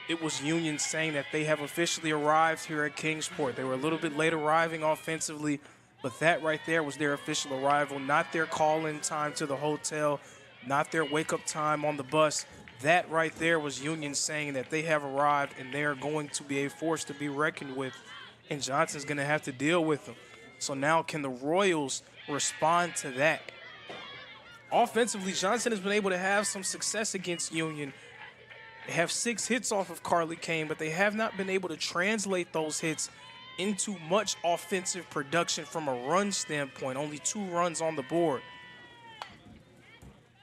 It was Union saying that they have officially arrived here at Kingsport. They were a little bit late arriving offensively, but that right there was their official arrival, not their call-in time to the hotel, not their wake-up time on the bus. That right there was Union saying that they have arrived and they are going to be a force to be reckoned with, and Johnson's going to have to deal with them. So now can the Royals respond to that? Offensively, Johnson has been able to have some success against Union. They have 6 hits off of Carly Kane, but they have not been able to translate those hits into much offensive production from a run standpoint. Only 2 runs on the board.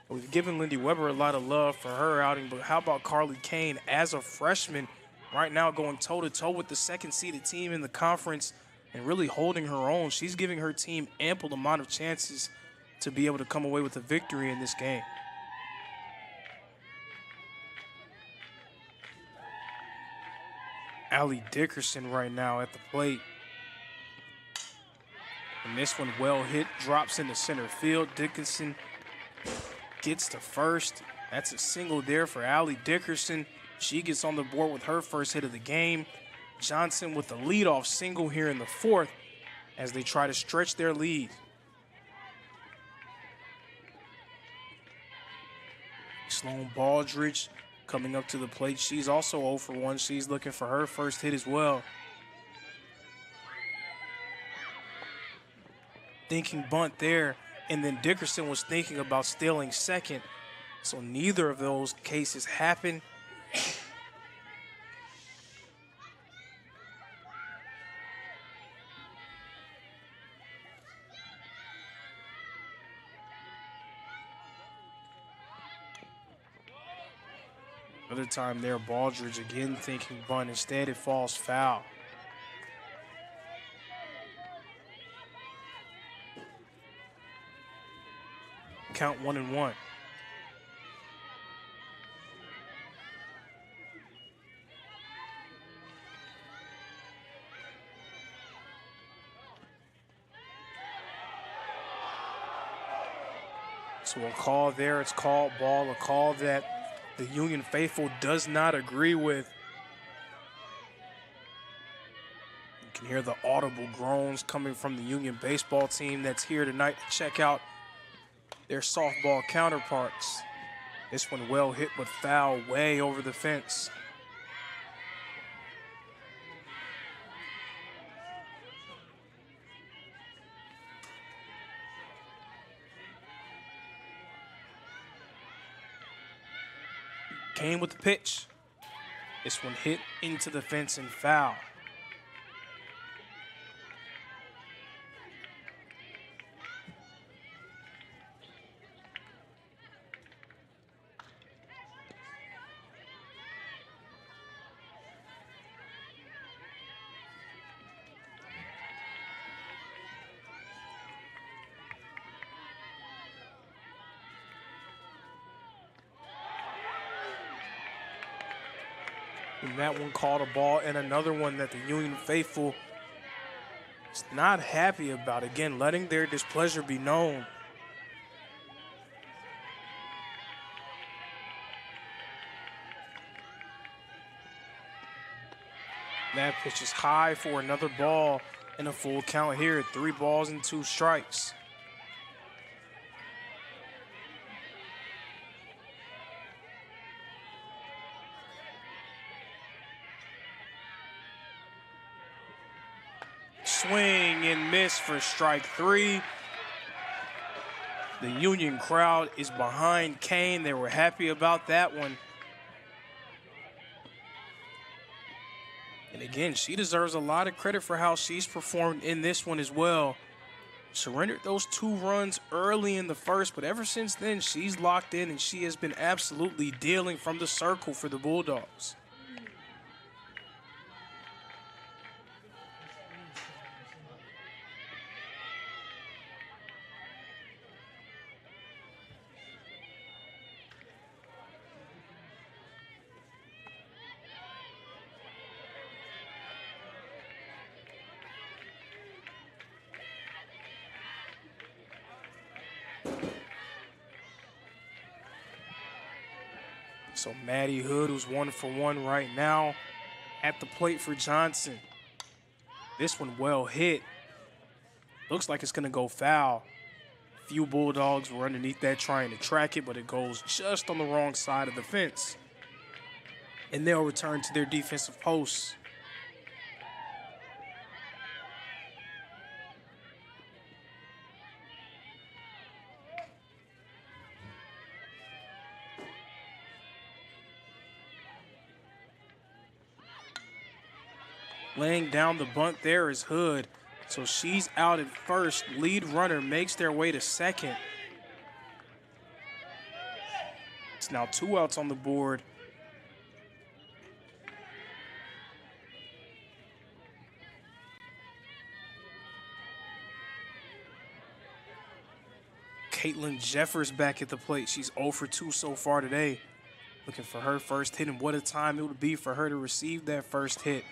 We've given Lindy Weber a lot of love for her outing, but how about Carly Kane as a freshman right now going toe-to-toe with the second-seeded team in the conference and really holding her own? She's giving her team ample amount of chances to be able to come away with a victory in this game. Allie Dickerson right now at the plate. And this one well hit, drops into center field. Dickerson gets to first. That's a single there for Allie Dickerson. She gets on the board with her first hit of the game. Johnson with the leadoff single here in the 4th as they try to stretch their lead. Sloan Baldridge coming up to the plate. She's also 0 for 1. She's looking for her first hit as well. Thinking bunt there, and then Dickerson was thinking about stealing second. So neither of those cases happened. Another time there, Baldridge again thinking bunt. Instead, it falls foul. Count 1-1. So a call there, it's called ball, a call that the Union faithful does not agree with. You can hear the audible groans coming from the Union baseball team that's here tonight to check out their softball counterparts. This one well hit but foul way over the fence. Kane with the pitch. This one hit into the fence and foul. And that one called a ball, and another one that the Union faithful is not happy about. Again, letting their displeasure be known. That pitch is high for another ball and a full count here. 3 balls and 2 strikes. Swing and miss for strike 3. The Union crowd is behind Kane. They were happy about that one. And again, she deserves a lot of credit for how she's performed in this one as well. Surrendered those 2 runs early in the first, but ever since then, she's locked in and she has been absolutely dealing from the circle for the Bulldogs. So Maddie Hood, who's 1 for 1 right now, at the plate for Johnson. This one well hit. Looks like it's going to go foul. A few Bulldogs were underneath that trying to track it, but it goes just on the wrong side of the fence. And they'll return to their defensive posts. Laying down the bunt there is Hood. So she's out at first. Lead runner makes their way to second. It's now 2 outs on the board. Caitlin Jeffers back at the plate. She's 0 for 2 so far today. Looking for her first hit, and what a time it would be for her to receive that first hit.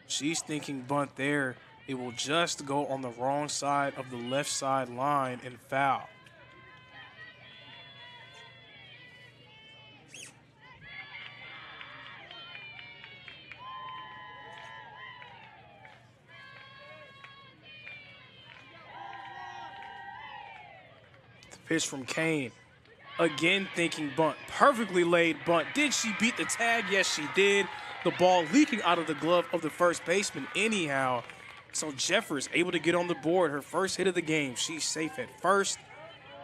She's thinking bunt there. It will just go on the wrong side of the left side line and foul. The pitch from Kane. Again thinking bunt. Perfectly laid bunt. Did she beat the tag? Yes, she did. The ball leaking out of the glove of the first baseman anyhow. So Jeffers able to get on the board. Her first hit of the game. She's safe at first.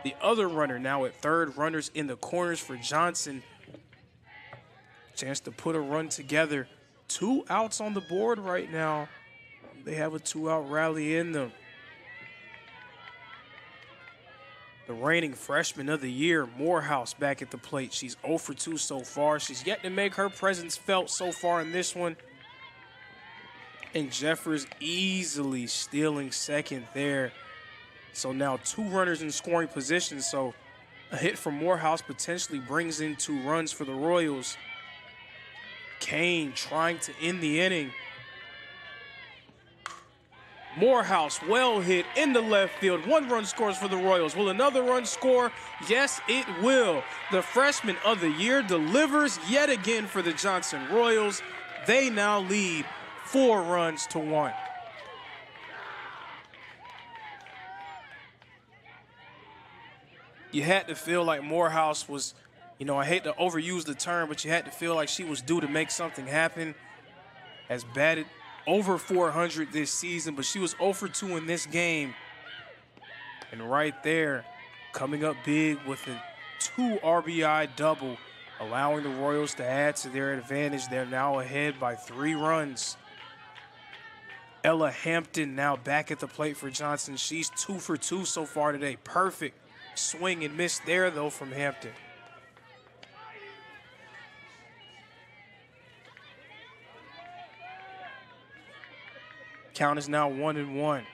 The other runner now at third. Runners in the corners for Johnson. Chance to put a run together. 2 outs on the board right now. They have a 2-out rally in them. The reigning freshman of the year, Morehouse, back at the plate. She's 0 for 2 so far. She's yet to make her presence felt so far in this one. And Jeffers easily stealing second there. So now 2 runners in scoring position. So a hit from Morehouse potentially brings in 2 runs for the Royals. Kane trying to end the inning. Morehouse, well hit in the left field. 1 run scores for the Royals. Will another run score? Yes, it will. The freshman of the year delivers yet again for the Johnson Royals. They now lead 4 runs to 1. You had to feel like Morehouse was, I hate to overuse the term, but you had to feel like she was due to make something happen. Has batted over 400 this season, but she was 0 for 2 in this game. And right there, coming up big with a 2 RBI double, allowing the Royals to add to their advantage. They're now ahead by 3 runs. Ella Hampton now back at the plate for Johnson. She's 2 for 2 so far today. Perfect swing and miss there, though, from Hampton. Count is now 1-1.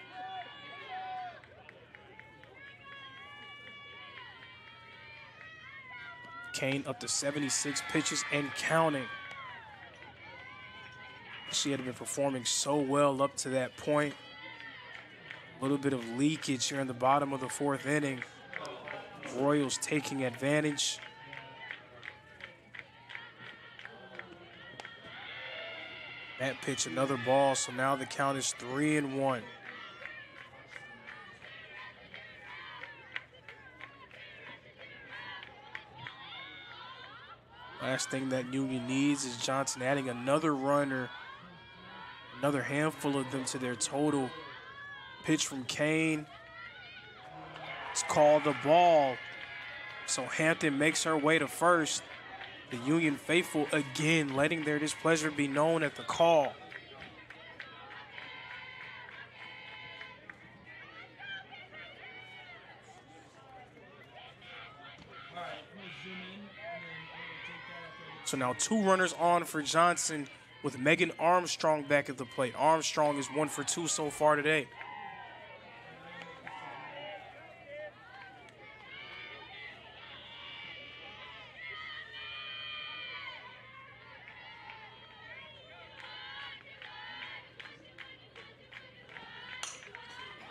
Kane up to 76 pitches and counting. She had been performing so well up to that point. A little bit of leakage here in the bottom of the 4th inning. Royals taking advantage. That pitch, another ball, so now the count is 3-1. Last thing that Union needs is Johnson adding another runner, another handful of them to their total. Pitch from Kane. It's called a ball. So Hampton makes her way to first. The Union faithful again letting their displeasure be known at the call. So now 2 runners on for Johnson with Megan Armstrong back at the plate. Armstrong is 1 for 2 so far today.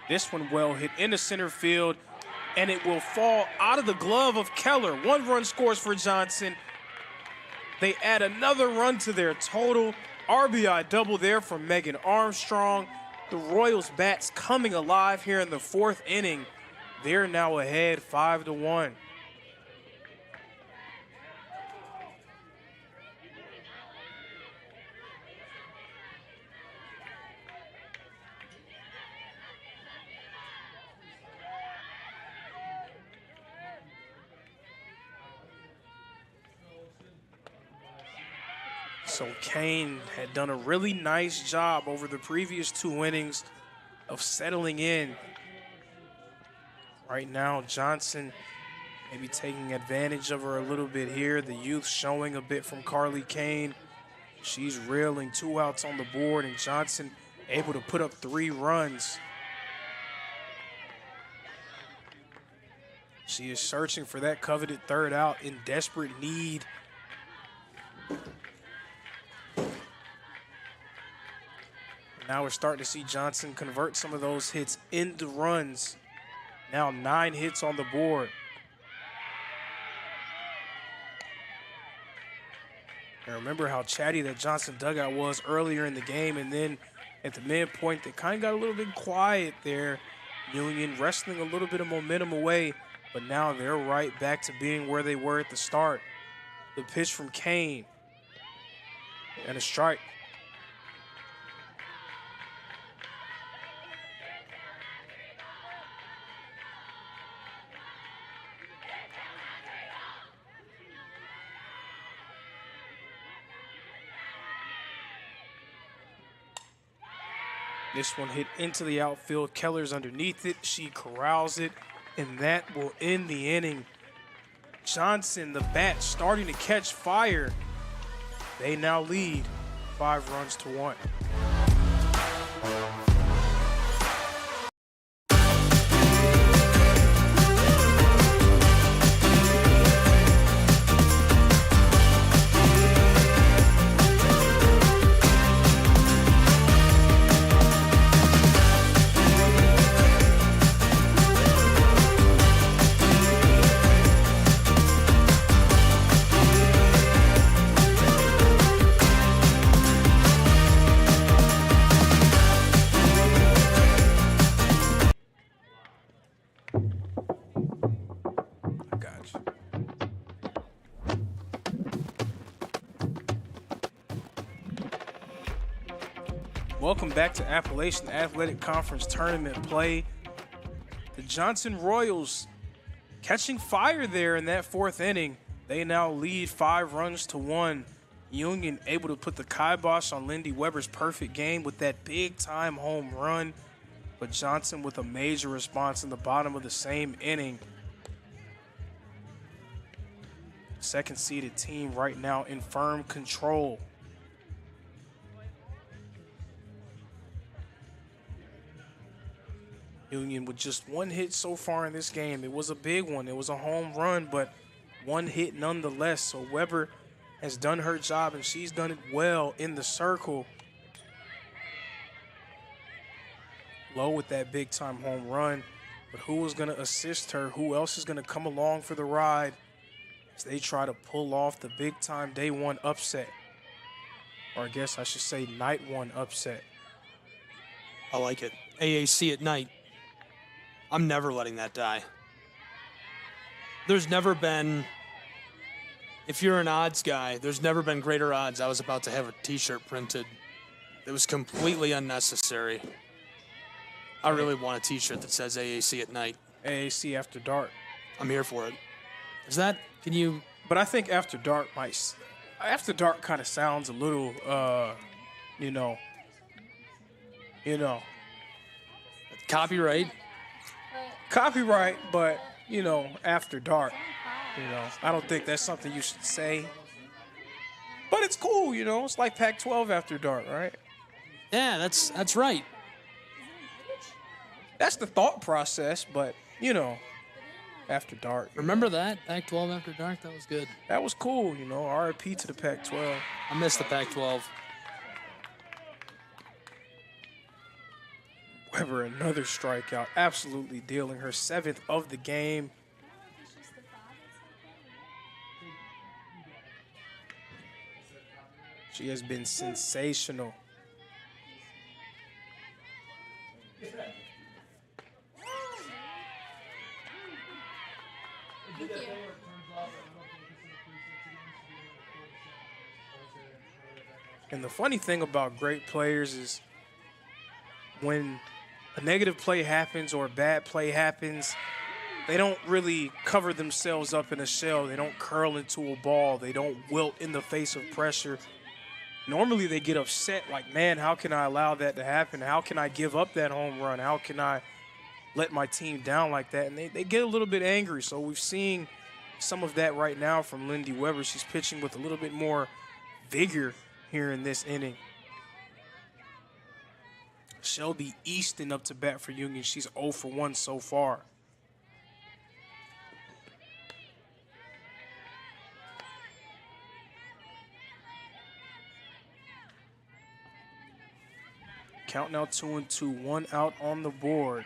This one well hit into center field, and it will fall out of the glove of Keller. 1 run scores for Johnson. They add another run to their total. RBI double there from Megan Armstrong. The Royals bats coming alive here in the 4th inning. They're now ahead 5-1. So Kane had done a really nice job over the previous 2 innings of settling in. Right now, Johnson maybe taking advantage of her a little bit here. The youth showing a bit from Carly Kane. She's reeling, 2 outs on the board, and Johnson able to put up 3 runs. She is searching for that coveted 3rd out, in desperate need. Now we're starting to see Johnson convert some of those hits into runs. Now 9 hits on the board. And remember how chatty that Johnson dugout was earlier in the game, and then at the midpoint, they kind of got a little bit quiet there. Union wrestling a little bit of momentum away, but now they're right back to being where they were at the start. The pitch from Kane, and a strike. This one hit into the outfield. Keller's underneath it. She corrals it, and that will end the inning. Johnson, the bat, starting to catch fire. They now lead 5-1. Welcome back to Appalachian Athletic Conference tournament play. The Johnson Royals catching fire there in that 4th inning. They now lead 5-1. Union able to put the kibosh on Lindy Weber's perfect game with that big-time home run. But Johnson with a major response in the bottom of the same inning. Second-seeded team right now in firm control. Union with just 1 hit so far in this game. It was a big one. It was a home run, but 1 hit nonetheless. So Weber has done her job, and she's done it well in the circle. Low with that big-time home run. But who is going to assist her? Who else is going to come along for the ride as they try to pull off the big-time day 1 upset? Or I guess I should say night 1 upset. I like it. AAC at night. I'm never letting that die. There's never been, if you're an odds guy, there's never been greater odds I was about to have a t-shirt printed. It was completely unnecessary. I really want a t-shirt that says AAC at night. AAC after dark. I'm here for it. Is that, can you? But I think after dark after dark kind of sounds a little, you know. Copyright. Copyright, but, after dark, I don't think that's something you should say. But it's cool, it's like Pac-12 after dark, right? Yeah, that's right. That's the thought process, but, after dark. Remember that? Pac-12 after dark? That was good. That was cool, RIP to the Pac-12. I miss the Pac-12. Weber, another strikeout, absolutely dealing her 7th of the game. She has been sensational. And the funny thing about great players is when a negative play happens or a bad play happens, they don't really cover themselves up in a shell. They don't curl into a ball. They don't wilt in the face of pressure. normally they get upset like, man, how can I allow that to happen? How can I give up that home run? How can I let my team down like that? And they get a little bit angry. So we've seen some of that right now from Lindy Weber. She's pitching with a little bit more vigor here in this inning. Shelby Easton up to bat for Union. She's 0 for 1 so far. Count now 2-2, 1 out on the board.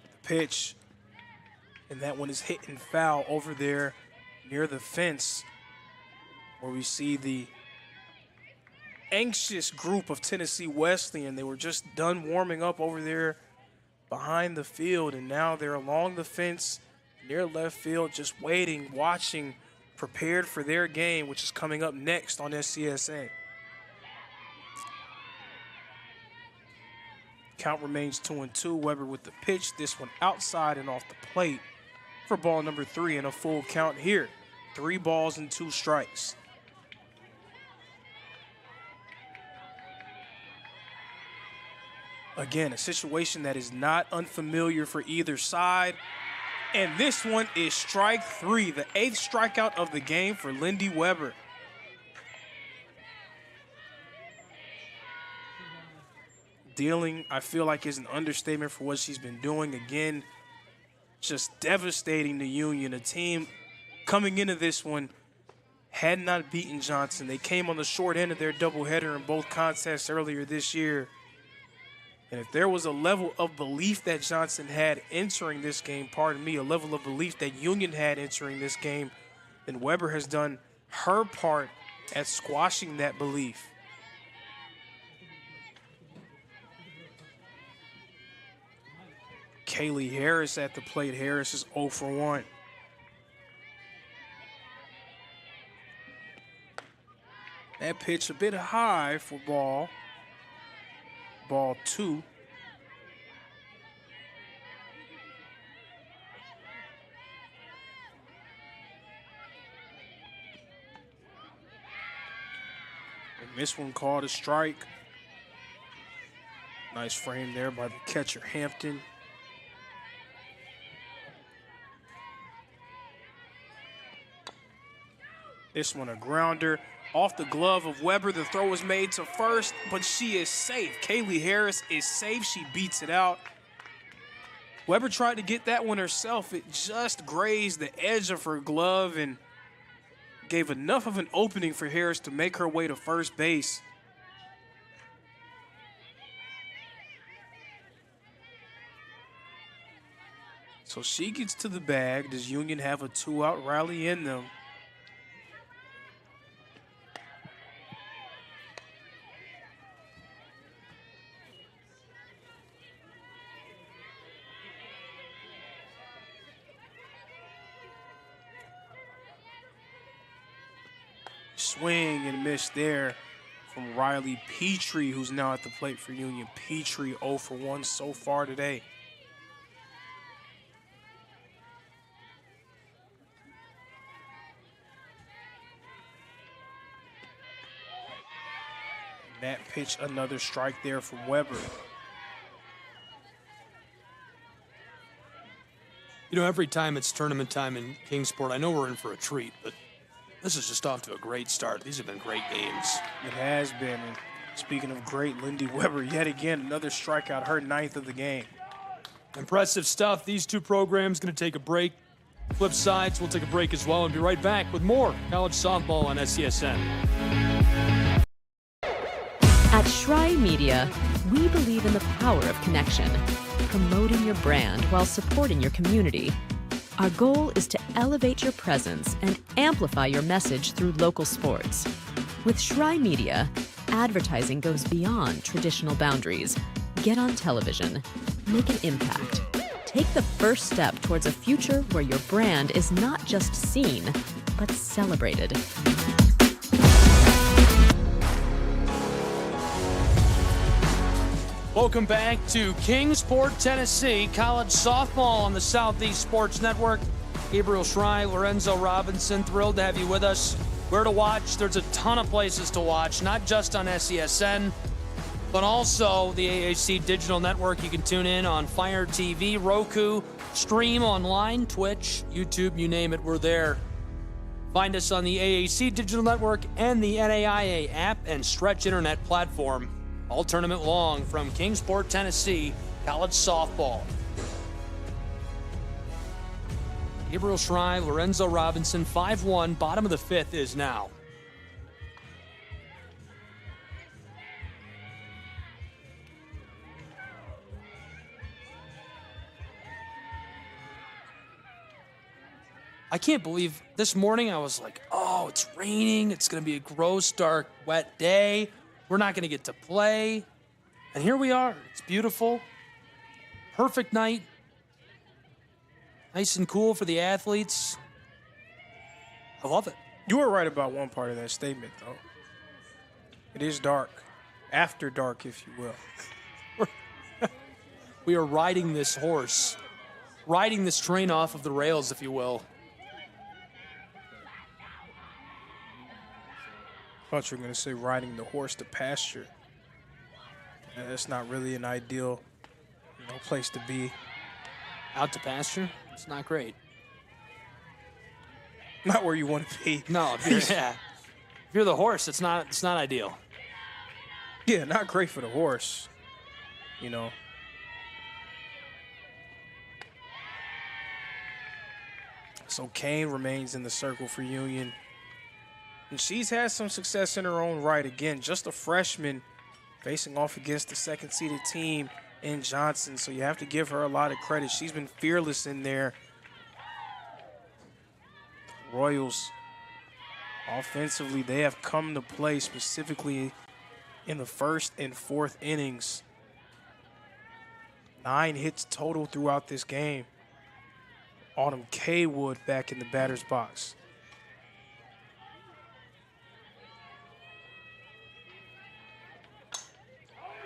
The pitch, and that one is hit and foul over there near the fence, where we see the anxious group of Tennessee Wesleyan. They were just done warming up over there behind the field, and now they're along the fence near left field, just waiting, watching, prepared for their game, which is coming up next on SCSN. Count remains 2-2. Weber with the pitch. This one outside and off the plate for ball number 3 and a full count here. 3 balls and 2 strikes. Again, a situation that is not unfamiliar for either side. And this one is strike 3, the 8th strikeout of the game for Lindy Weber. Dealing, I feel like, is an understatement for what she's been doing. Again, just devastating the Union. A team coming into this one had not beaten Johnson. They came on the short end of their doubleheader in both contests earlier this year. And if there was a level of belief that Johnson had entering this game, a level of belief that Union had entering this game, then Weber has done her part at squashing that belief. Kaylee Harris at the plate. Harris is 0 for 1. That pitch a bit high for ball 2. And this one called a strike. Nice frame there by the catcher, Hampton. This one a grounder. Off the glove of Weber, the throw is made to first, but she is safe. Kaylee Harris is safe. She beats it out. Weber tried to get that one herself. It just grazed the edge of her glove and gave enough of an opening for Harris to make her way to first base. So she gets to the bag. Does Union have a 2-out rally in them? Swing and miss there from Riley Petrie, who's now at the plate for Union. Petrie 0 for 1 so far today. And that pitch, another strike there from Weber. You know, every time it's tournament time in Kingsport, I know we're in for a treat, but this is just off to a great start. These have been great games. It has been. And speaking of great, Lindy Weber, yet again, another strikeout, her 9th of the game. Impressive stuff. These two programs going to take a break. Flip sides, we'll take a break as well and be right back with more college softball on SCSN. At Shry Media, we believe in the power of connection, promoting your brand while supporting your community. Our goal is to elevate your presence and amplify your message through local sports. With Shry Media, advertising goes beyond traditional boundaries. Get on television, make an impact. Take the first step towards a future where your brand is not just seen, but celebrated. Welcome back to Kingsport, Tennessee. College softball on the Southeast Sports Network. Gabriel Schrei, Lorenzo Robinson, thrilled to have you with us. Where to watch? There's a ton of places to watch, not just on SESN, but also the AAC Digital Network. You can tune in on Fire TV, Roku, stream online, Twitch, YouTube, you name it, we're there. Find us on the AAC Digital Network and the NAIA app and Stretch Internet platform. All tournament long from Kingsport, Tennessee, college softball. Gabriel Schrei, Lorenzo Robinson, 5-1, bottom of the fifth is now. I can't believe this morning I was like, oh, it's raining. It's going to be a gross, dark, wet day. We're not going to get to play. And here we are. It's beautiful. Perfect night. Nice and cool for the athletes. I love it. You were right about one part of that statement, though. It is dark. After dark, if you will. We are riding this horse. Riding this train off of the rails, if you will. I thought you were going to say riding the horse to pasture. That's not really an ideal, place to be. Out to pasture? It's not great. Not where you want to be. No, if you're the horse, it's not ideal. Yeah, not great for the horse. So Kane remains in the circle for Union. And she's had some success in her own right. Again, just a freshman facing off against the second-seeded team in Johnson. So you have to give her a lot of credit. She's been fearless in there. Royals, offensively, they have come to play specifically in the first and fourth innings. 9 hits total throughout this game. Autumn Kaywood back in the batter's box.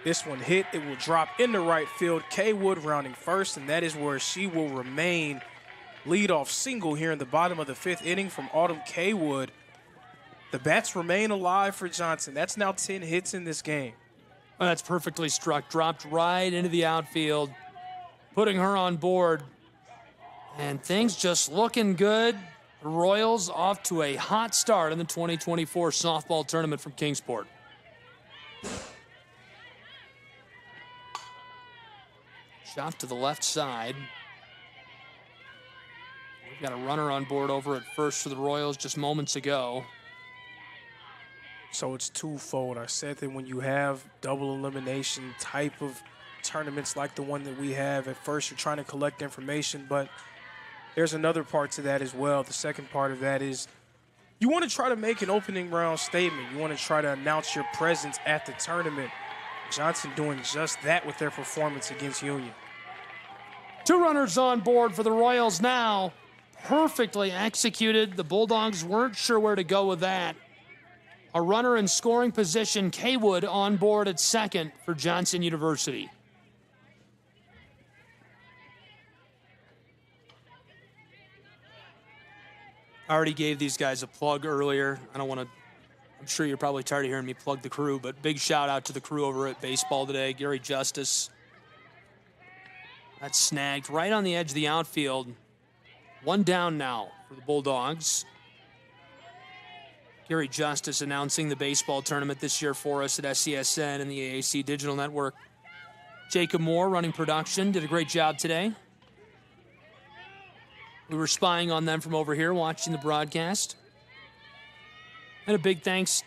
This one hit, it will drop into right field. Kaywood rounding first, and that is where she will remain. Leadoff single here in the bottom of the fifth inning from Autumn Kaywood. The bats remain alive for Johnson. That's now 10 hits in this game. Oh, that's perfectly struck. Dropped right into the outfield, putting her on board. And things just looking good. The Royals off to a hot start in the 2024 softball tournament from Kingsport. Shot to the left side. We've got a runner on board over at first for the Royals just moments ago. So it's twofold. I said that when you have double elimination type of tournaments like the one that we have, at first you're trying to collect information, but there's another part to that as well. The second part of that is you want to try to make an opening round statement. You want to try to announce your presence at the tournament. Johnson doing just that with their performance against Union. 2 runners on board for the Royals now. Perfectly executed. The Bulldogs weren't sure where to go with that. A runner in scoring position, Kaywood on board at second for Johnson University. I already gave these guys a plug earlier. I'm sure you're probably tired of hearing me plug the crew, but big shout out to the crew over at Baseball Today. Gary Justice. That's snagged right on the edge of the outfield. 1 down now for the Bulldogs. Gary Justice announcing the baseball tournament this year for us at SESN and the AAC Digital Network. Jacob Moore running production, did a great job today. We were spying on them from over here, watching the broadcast. And a big thanks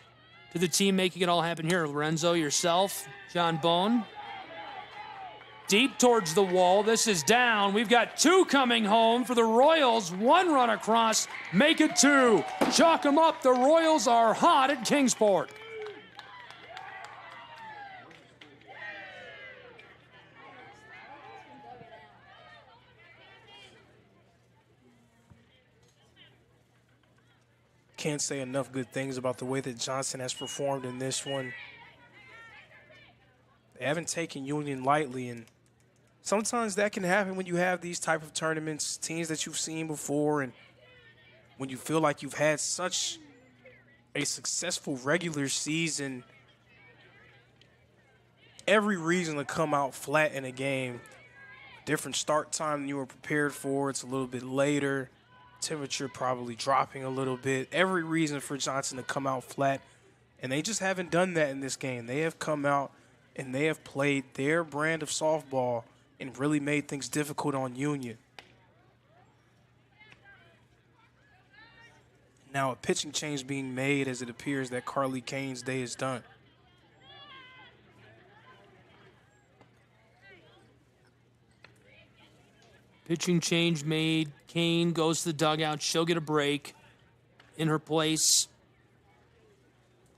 to the team making it all happen here. Lorenzo, yourself, John Bone. Deep towards the wall. This is down. We've got 2 coming home for the Royals. 1 run across. Make it 2. Chalk them up. The Royals are hot at Kingsport. Can't say enough good things about the way that Johnson has performed in this one. They haven't taken Union lightly, and sometimes that can happen when you have these type of tournaments, teams that you've seen before, and when you feel like you've had such a successful regular season, every reason to come out flat in a game. Different start time than you were prepared for. It's a little bit later. Temperature probably dropping a little bit. Every reason for Johnson to come out flat, and they just haven't done that in this game. They have come out and they have played their brand of softball and really made things difficult on Union. Now a pitching change being made as it appears that Carly Kane's day is done. Pitching change made. Kane goes to the dugout. She'll get a break. In her place,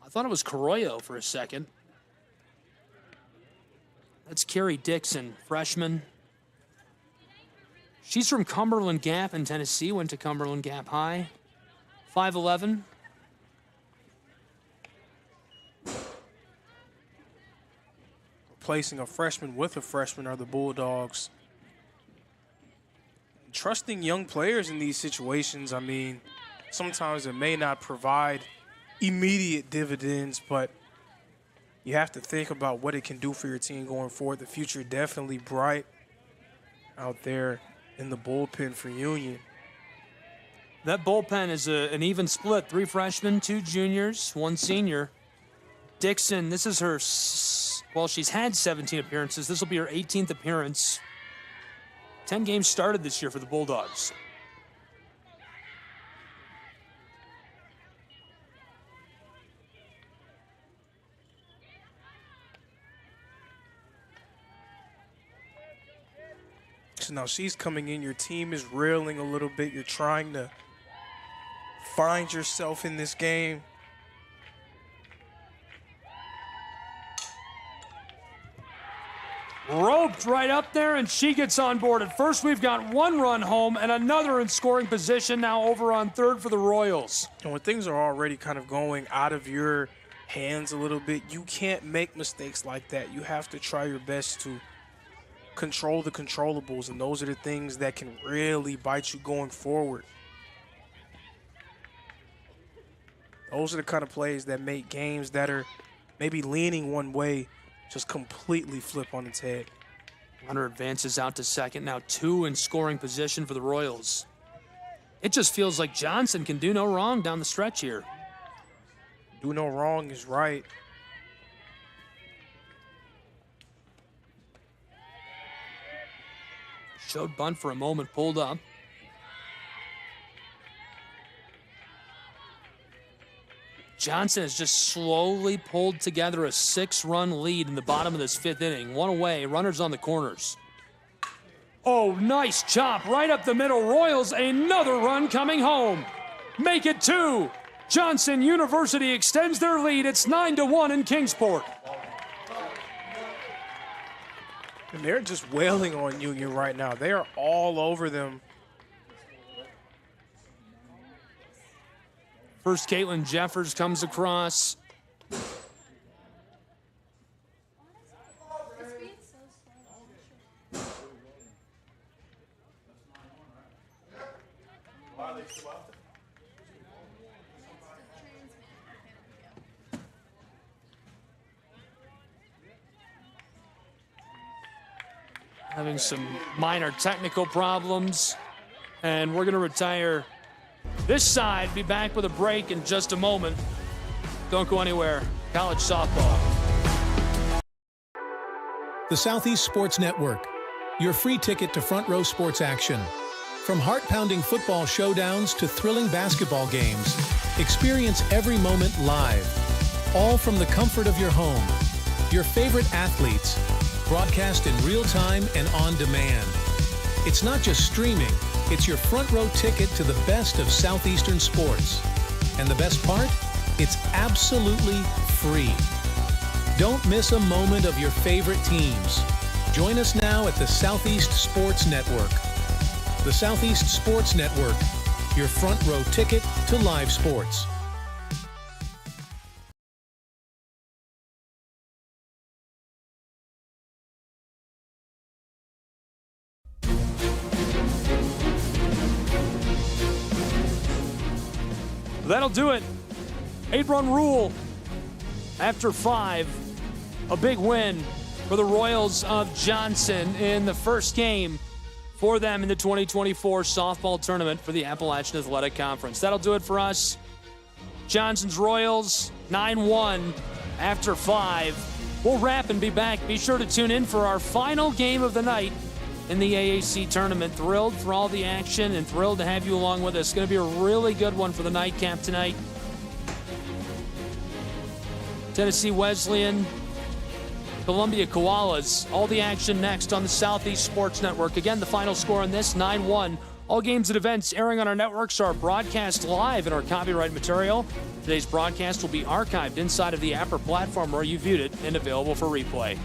I thought it was Carollo for a second. That's Carrie Dixon, freshman. She's from Cumberland Gap in Tennessee, went to Cumberland Gap High. 5'11". Replacing a freshman with a freshman are the Bulldogs. Trusting young players in these situations, I mean, sometimes it may not provide immediate dividends, but you have to think about what it can do for your team going forward. The future definitely bright out there in the bullpen for Union. That bullpen is an even split. 3 freshmen, 2 juniors, 1 senior. Dixon, this is her, well, she's had 17 appearances. This will be her 18th appearance. 10 games started this year for the Bulldogs. So now she's coming in. Your team is reeling a little bit. You're trying to find yourself in this game. Roped right up there, and she gets on board. At first, we've got 1 run home and another in scoring position, now over on third for the Royals. And when things are already kind of going out of your hands a little bit, you can't make mistakes like that. You have to try your best to control the controllables, and those are the things that can really bite you going forward. Those are the kind of plays that make games that are maybe leaning one way just completely flip on its head. Runner advances out to second, now 2 in scoring position for the Royals. It just feels like Johnson can do no wrong down the stretch here. Do no wrong is right. Showed bunt for a moment, pulled up. Johnson has just slowly pulled together a 6-run lead in the bottom of this 5th inning. 1 away, runners on the corners. Oh, nice chop right up the middle. Royals, another run coming home. Make it 2. Johnson University extends their lead. It's 9-1 in Kingsport. And they're just wailing on Union right now. They are all over them. First, Caitlin Jeffers comes across. Having some minor technical problems, and we're going to retire this side. Be back with a break in just a moment. Don't go anywhere. College softball. The Southeast Sports Network, your free ticket to front row sports action. From heart-pounding football showdowns to thrilling basketball games, experience every moment live, all from the comfort of your home. Your favorite athletes, broadcast in real time and on demand. It's not just streaming, it's your front row ticket to the best of Southeastern sports. And the best part? It's absolutely free. Don't miss a moment of your favorite teams. Join us now at the Southeast Sports Network. The Southeast Sports Network, your front row ticket to live sports. That'll do it. 8-run rule after 5. A big win for the Royals of Johnson in the first game for them in the 2024 softball tournament for the Appalachian Athletic Conference. That'll do it for us. Johnson's Royals 9-1 after 5. We'll wrap and be back. Be sure to tune in for our final game of the night in the AAC tournament. Thrilled for all the action and thrilled to have you along with us. It's going to be a really good one for the nightcap tonight. Tennessee Wesleyan, Columbia Koalas. All the action next on the Southeast Sports Network. Again, the final score on this, 9-1. All games and events airing on our networks are broadcast live in our copyright material. Today's broadcast will be archived inside of the Apper platform where you viewed it and available for replay.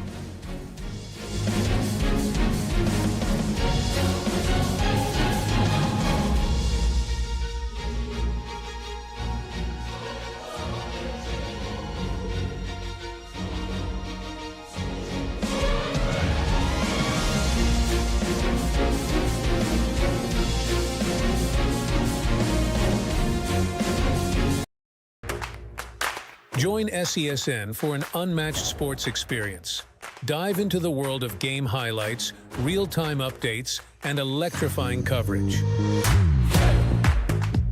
Join SESN for an unmatched sports experience. Dive into the world of game highlights, real-time updates, and electrifying coverage.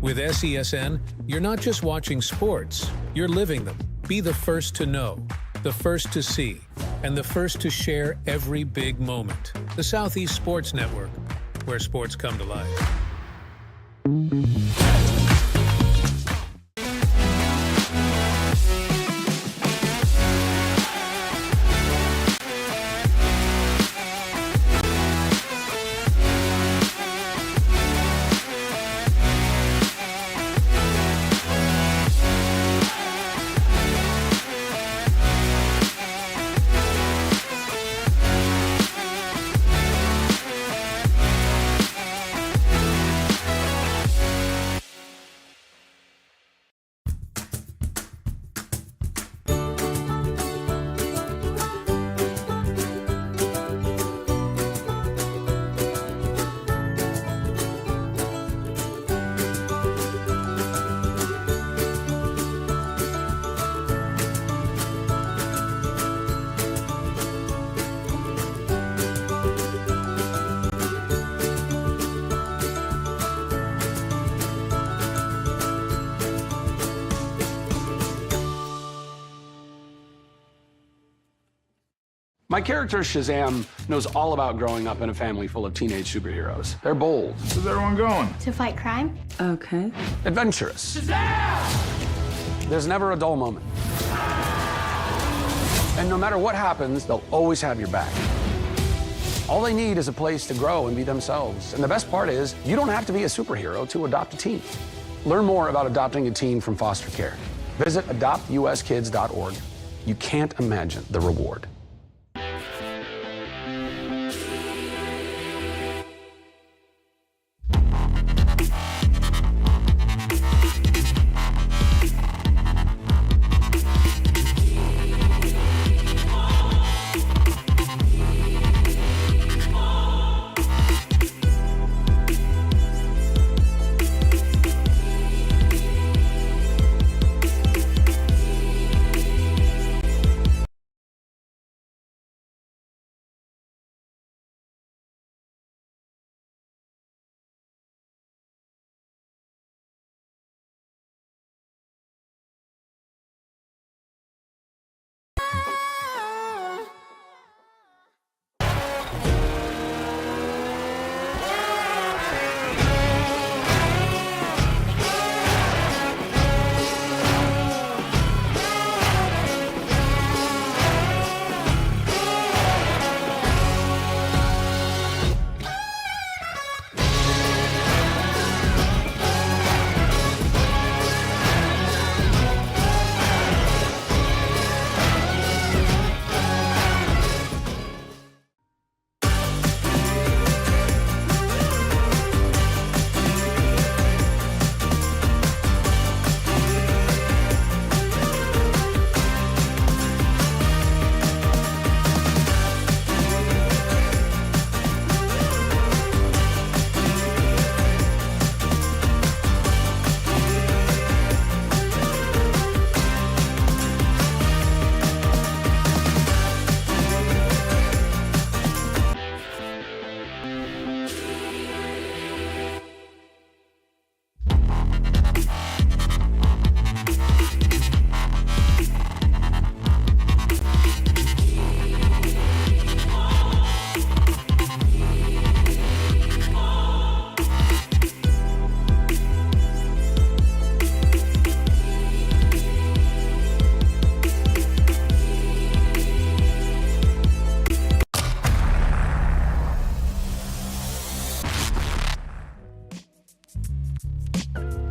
With SESN, you're not just watching sports, you're living them. Be the first to know, the first to see, and the first to share every big moment. The Southeast Sports Network, where sports come to life. My character, Shazam, knows all about growing up in a family full of teenage superheroes. They're bold. Where's everyone going? To fight crime? Okay. Adventurous. Shazam! There's never a dull moment. And no matter what happens, they'll always have your back. All they need is a place to grow and be themselves. And the best part is, you don't have to be a superhero to adopt a teen. Learn more about adopting a teen from foster care. Visit adoptuskids.org. You can't imagine the reward.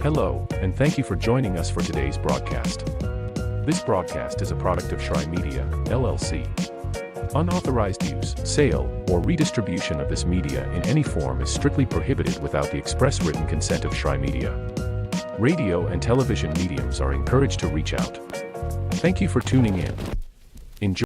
Hello, and thank you for joining us for today's broadcast. This broadcast is a product of Shry Media, LLC. Unauthorized use, sale, or redistribution of this media in any form is strictly prohibited without the express written consent of Shry Media. Radio and television mediums are encouraged to reach out. Thank you for tuning in. Enjoy.